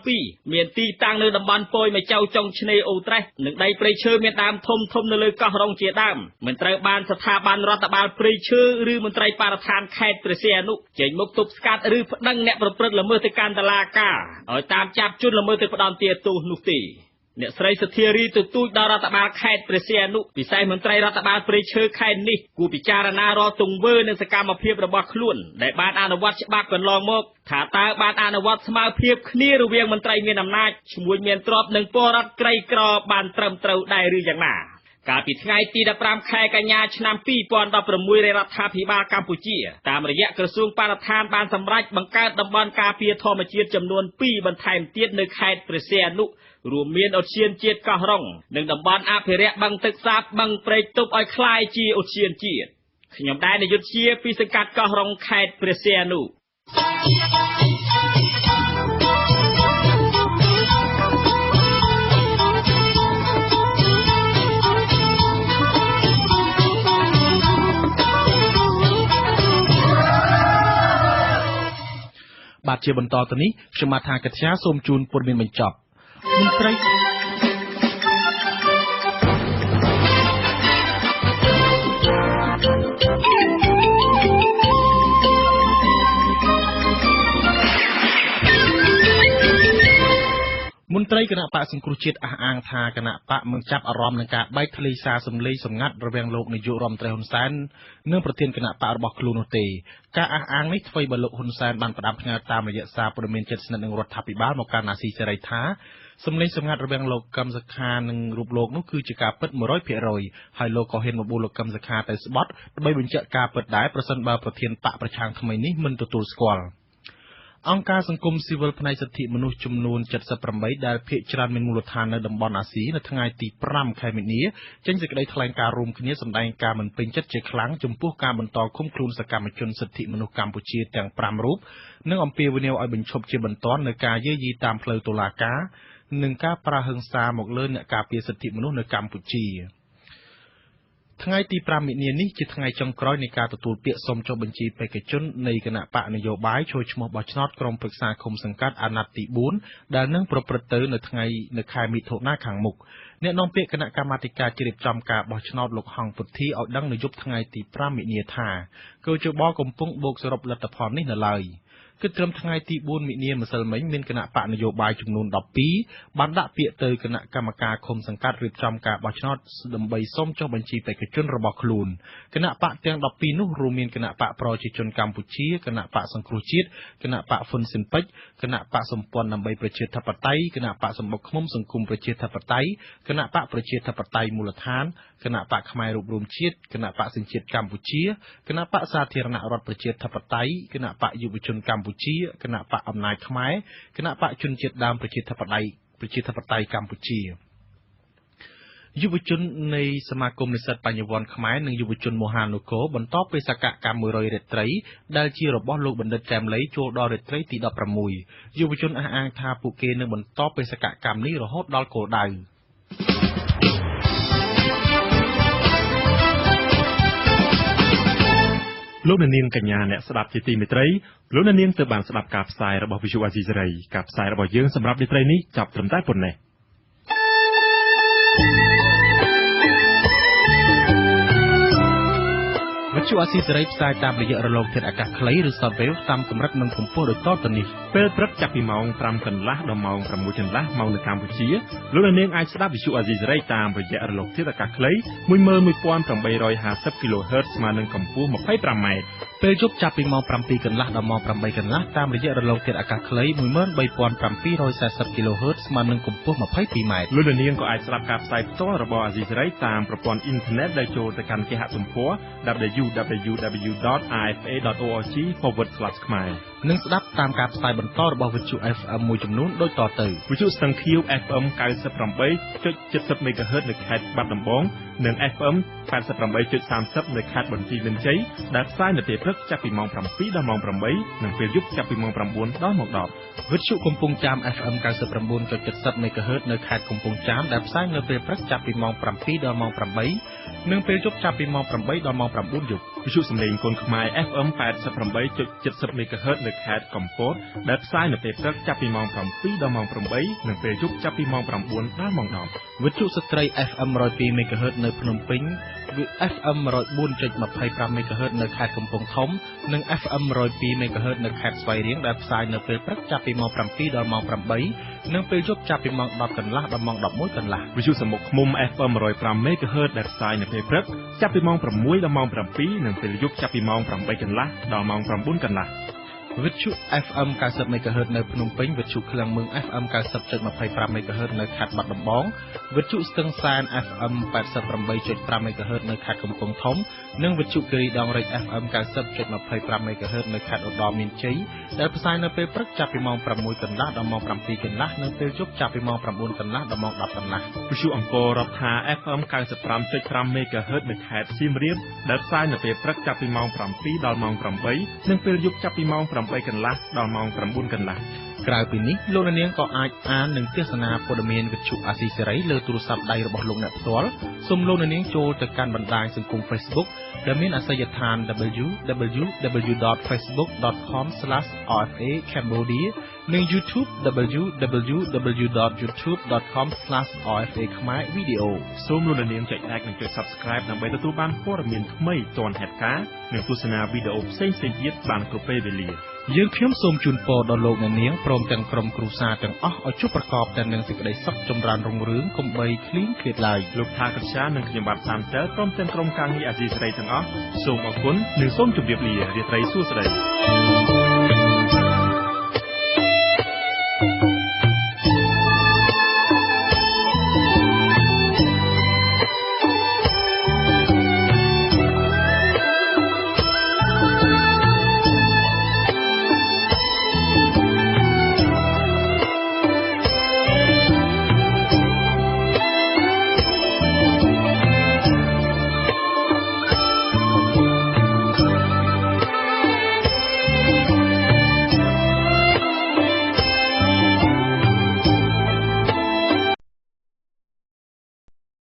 2002មានទីតាំងនៅតំបន់ពោយមកចៅចុងឆ្នេរអូត្រេសនិងដីព្រៃឈើមានដើមធំនៅលើកោះរងជាដើមមិនត្រូវបានស្ថាប័នរដ្ឋបាលព្រៃឈើឬមន្ត្រីបរិស្ថានខេត្តព្រះសីហនុចេញមកទប់ស្កាត់ឬប្តឹងអ្នកប្រព្រឹត្តល្មើសទៅកាន់តុលាការឲ្យតាមចាប់ជនល្មើសទៅផ្តន្ទាទោសនោះទេអ្នកស្រីសុធារីទទូចដល់រដ្ឋបាលខេត្តព្រះសីហនុពិសេសមន្ត្រីរដ្ឋបាលព្រៃឈើខេត្តនេះគួរពិចារណារាល់ទង្វើនិងសកម្មភាពរបស់ខ្លួនដែលបានអនុវត្តច្បាប់កន្លងមកថាតើបានអនុវត្តស្មើភាពគ្នារវាងមន្ត្រីមានអំណាចឈ្មួញមានទ្រព្យនិងពលរដ្ឋក្រីក្របានត្រឹមត្រូវដែរឬយ៉ាងណាកាលពីថ្ងៃទី15ខែកញ្ញាឆ្នាំ2016រដ្ឋាភិបាលកម្ពុជាតាមរយៈក្រសួងបរិស្ថានបានសម្រេចបង្កើតតំបន់ការពារធម្មជាតិចំនួន2បន្ថែមទៀតនៅខេត្តព្រះសីហនុរួមមានឧទ្យានជាតិកោះរងនិងតំបន់អភិរក្សបឹងទឹកសាបបឹងព្រែកទុបឲ្យក្លាយជាឧទ្យានជាតិខ្ញុំដែរនាយុទ្ធជាពីសង្កាត់កោះរងខេត្តព្រះសីហនុបាទ ជាបន្តទៅនេះខ្ញុំបាទថាកត្យាសូមជូនព័ត៌មានបញ្ចប់មន្ត្រីមន្ត្រីគណៈបកសង្គ្រោះជាតិអះអាងថាគណៈបកមិនចាប់អារម្មណ៍នឹងការបែកធ្លាយសារសម្លេងសម្ងាត់រវាងលោកនាយករដ្ឋមន្ត្រីហ៊ុនសែននិងប្រធានគណៈបករបស់ខ្លួននោះទេការអះអាងនេះធ្វើឲ្យលោកហ៊ុនសែនបានផ្ដាំផ្ញើតាមរយៈសារព័ត៌មានជិតស្និទ្ធនឹងរដ្ឋាភិបាលមកកាន់អាស៊ីសេរីថាសម្លេងសម្ងាត់រវាងលោកកឹមសុខានិងរូបលោកនោះគឺជាការពិត 100% ហើយលោកក៏ហ៊ានបបួលលោកកឹមសុខាទៅស្បត់ដើម្បីបញ្ជាក់ការពិតដែរប្រសិនបើប្រធានបកប្រឆាំងថ្មីនេះមិនទទួលស្គាល់អង្គការសង្គមស៊ីវិលផ្នែកសិទ្ធិមនុស្សចំនួន78ដែលភាគច្រើនមានមូលដ្ឋាននៅតំបន់អាស៊ីនៅថ្ងៃទី5ខែមីនាចេញសេចក្តីថ្លែងការណ៍រួមគ្នាសម្ដែងការមិនពេញចិត្តជាខ្លាំងចំពោះការបន្តឃុំខ្លួនសកម្មជនសិទ្ធិមនុស្សកម្ពុជាទាំង5រូបនិងអំពាវនាវឲ្យបញ្ឈប់ជាបន្ទាន់នូវការយាយីតាមផ្លូវតុលាការនិងការប្រើហិង្សាមកលើអ្នកការពារសិទ្ធិមនុស្សនៅកម្ពុជាថ្ងៃទី5មិនិនានេះជាថ្ងៃចុងក្រោយនៃការទទួលពាក្យសុំចុះបញ្ជីបេក្ខជននៃគណៈបកនយោបាយចូលឈ្មោះបោះឆ្នោតក្រុមប្រឹក្សាឃុំសង្កាត់អាណត្តិទី4ដែលនឹងប្រព្រឹត្តទៅនៅខែមិថុនាខាងមុខអ្នកនាំពាក្យគណៈកម្មាធិការជ្រៀបចំការបោះឆ្នោតលោកហងពុទ្ធីឲ្យដឹងនៅយប់ថ្ងៃទី5មិនិនាថាកោជបកំពុងបូកសរុបលទ្ធផលនេះនៅឡើយគិតត្រឹមថ្ងៃទី4មិនិនាម្សិលមិញមានគណៈបកនយោបាយចំនួន12បានដាក់ពាក្យទៅគណៈកម្មការឃុំសង្កាត់រៀបចំការបោះឆ្នោតដើម្បីសុំចុះបញ្ជីបេក្ខជនរបស់ខ្លួនគណៈបកទាំង12នោះរួមមានគណៈបកប្រជាជនកម្ពុជាគណៈបកសង្គ្រោះជាតិគណៈបកហ៊ុនស៊ិនពេជ្រគណៈបកសម្ព័ន្ធដើម្បីប្រជាធិបតេយ្យគណៈបកសម្បុកឃុំសង្គមប្រជាធិបតេយ្យគណៈបកប្រជាធិបតេយ្យមូលដ្ឋានគណៈបកខ្មែររួបរวมជាតិគណៈបកសញ្ជាតិកម្ពុជាគណៈបកសាធារណរដ្ឋប្រជាធិបតេយ្យគណៈបកយុវជនកម្ពុជាគណៈបកអំណាចខ្មែរគណៈបកជនជាតិដើមប្រជាធិបតេយ្យកម្ពុជាយុវជននៃសមាគមនិស្សិតបញ្ញវន្តខ្មែរនិងយុវជនមហានគរបន្តបេសកកម្ម100រាត្រីដែលជារបស់លោកបណ្ឌិតកែមលីចូលដល់រាត្រីទី16យុវជនអះអាងថាពួកគេនឹងបន្តបេសកកម្មនេះរហូតដល់គោលដៅលោកអ្នកនាងកញ្ញាអ្នកស្ដាប់ជាទីមេត្រីលោកអ្នកនាងទើបបានស្ដាប់ការផ្សាយរបស់ Visual Asia សេរីការផ្សាយរបស់យើងសម្រាប់រាត្រីនេះចាប់ត្រឹមតែប៉ុណ្ណេះវិទ្យុអាស៊ីសេរីផ្សាយតាមរយៈរលកធាតុអាកាសខ្លីឬ Shortwave តាមកម្រិតនិងកម្ពស់ដូចតទៅនេះពេលព្រឹកចាប់ពីម៉ោង 5 កន្លះដល់ម៉ោង 6 កន្លះម៉ោងនៅកម្ពុជាលោកអ្នកនាងអាចស្ដាប់វិទ្យុអាស៊ីសេរីតាមរយៈរលកធាតុអាកាសខ្លី 11850 kHz ស្មើនឹងកម្ពស់ 25m ពេលយប់ចាប់ពីម៉ោង 7 កន្លះដល់ម៉ោង 8 កន្លះតាមរយៈរលកធាតុអាកាសខ្លី 13740 kHz ស្មើនឹងកម្ពស់ 22m លោកអ្នកនាងក៏អាចស្ដាប់ការផ្សាយផ្ទាល់របស់អាស៊ីសេរីតាមប្រព័ន្ធអ៊ីនធឺណិតដែលចូលទៅកាន់គេហទំព័រ www.afa.org/ ខ្មែរនិងស្ដាប់តាមការផ្សាយបន្តរបស់វិទ្យុ FM មួយចំនួនដូចតទៅវិទ្យុស្ទឹងខៀវ FM 98.70 MHz នៅខេត្តបាត់ដំបងនិង FM 88.30 នៅខេត្តបន្ទាយមានជ័យដែលផ្សាយនៅពេលព្រឹកចាប់ពីម៉ោង 7 ដល់ម៉ោង 8 និងពេលយប់ចាប់ពីម៉ោង 9 ដល់ម៉ោង 10វិទ្យុកំពង់ចាម FM 99.70 MHz នៅខេត្តកំពង់ចាមដែលផ្សាយនៅពេលព្រឹកចាប់ពីម៉ោង 7 ដល់ម៉ោង 8 និងពេលយប់ចាប់ពីម៉ោង 8 ដល់ម៉ោង 9 យប់វិទ្យុសំឡេងកូនខ្មែរ FM 88.70 MHz នៅខេត្តកំពតដែលផ្សាយនៅពេលព្រឹកចាប់ពីម៉ោង 7 ដល់ម៉ោង 8 និងពេលយប់ចាប់ពីម៉ោង 9 ដល់ម៉ោង 10វិទ្យុស្ត្រី FM 102 MHz នៅភ្នំពេញFM 104.25 MHz នៅខេត្តកំពង់ធំនិង FM 102 MHz នៅខេត្តស្វាយរៀងដែលផ្សាយនៅពេលព្រឹកចាប់ពីម៉ោង 7 ដល់ម៉ោង 8 និងពេលយប់ចាប់ពីម៉ោង 10 កន្លះដល់ម៉ោង 11 កន្លះវិទ្យុសំមុខឃុំ FM 105 MHz ដែលផ្សាយនៅពេលព្រឹកចាប់ពីម៉ោង 6 ដល់ម៉ោង 7 និងពេលយប់ចាប់ពីម៉ោង 8 កន្លះដល់ម៉ោង 9 កន្លះវិទ្យុ FM 90 MHz នៅភ្នំពេញវិទ្យុឃ្លាំងមឿង FM 90.25 MHz នៅខេត្តបាត់ដំបងវិទ្យុស្ទឹងសែន FM 88.5 MHz នៅខេត្តកំពង់ធំនិងវិទ្យុគិរីដងរែក FM 90.25 MHz នៅខេត្តឧត្តរមានជ័យដែលផ្សាយនៅពេលព្រឹកចាប់ពីម៉ោង 6 កន្លះដល់ម៉ោង 7 កន្លះនិងពេលយប់ចាប់ពីម៉ោង 9 កន្លះដល់ម៉ោង 10 កន្លះវិទ្យុអង្គររដ្ឋា FM 95.5 MHz នៅខេត្តសៀមរាបដែលផ្សាយនៅពេលព្រឹកចាប់ពីម៉ោង 7 ដល់ម៉ោង 8 និងពេលយប់ចាប់ពីម៉ោង 8 កន្លះដល់ម៉ោង 9 កន្លះ ក្រៅពីនេះលោកអ្នកនាងក៏អាចអាននិងទស្សនាព័ត៌មានវិទ្យុអាស៊ីសេរីលើទូរស័ព្ទដៃរបស់លោកអ្នកផ្ទាល់សូមលោកអ្នកនាងចូលទៅកាន់បណ្ដាញសង្គម Facebook ដែលមានអាសយដ្ឋាន www.facebook.com/rfa cambodia និង YouTube www.youtube.com/rfa khmer video សូមលោកអ្នកនាងចុច like និងចុច Subscribe ដើម្បីទទួលបានព័ត៌មានថ្មីទាន់ហេតុការណ៍និងទស្សនាវីដេអូផ្សេងៗទៀតបានគ្រប់ពេលវេលាយើងខ្ញុំសូមជូនពរដល់លោកអ្នកនាងព្រមទាំងក្រុមគ្រួសារទាំងអស់ឲ្យជួបប្រកបតែនឹងសេចក្តីសុខចម្រើនរុងរឿងកុំបីឃ្លៀងឃ្លាតឡើយលោកថាកញ្ញានិងខ្ញុំបាទតាមតើព្រមទាំងក្រុមការងារអាស៊ីសេរីទាំងអស់សូមអរគុណនិងសូមជម្រាបលារាត្រីសួស្តី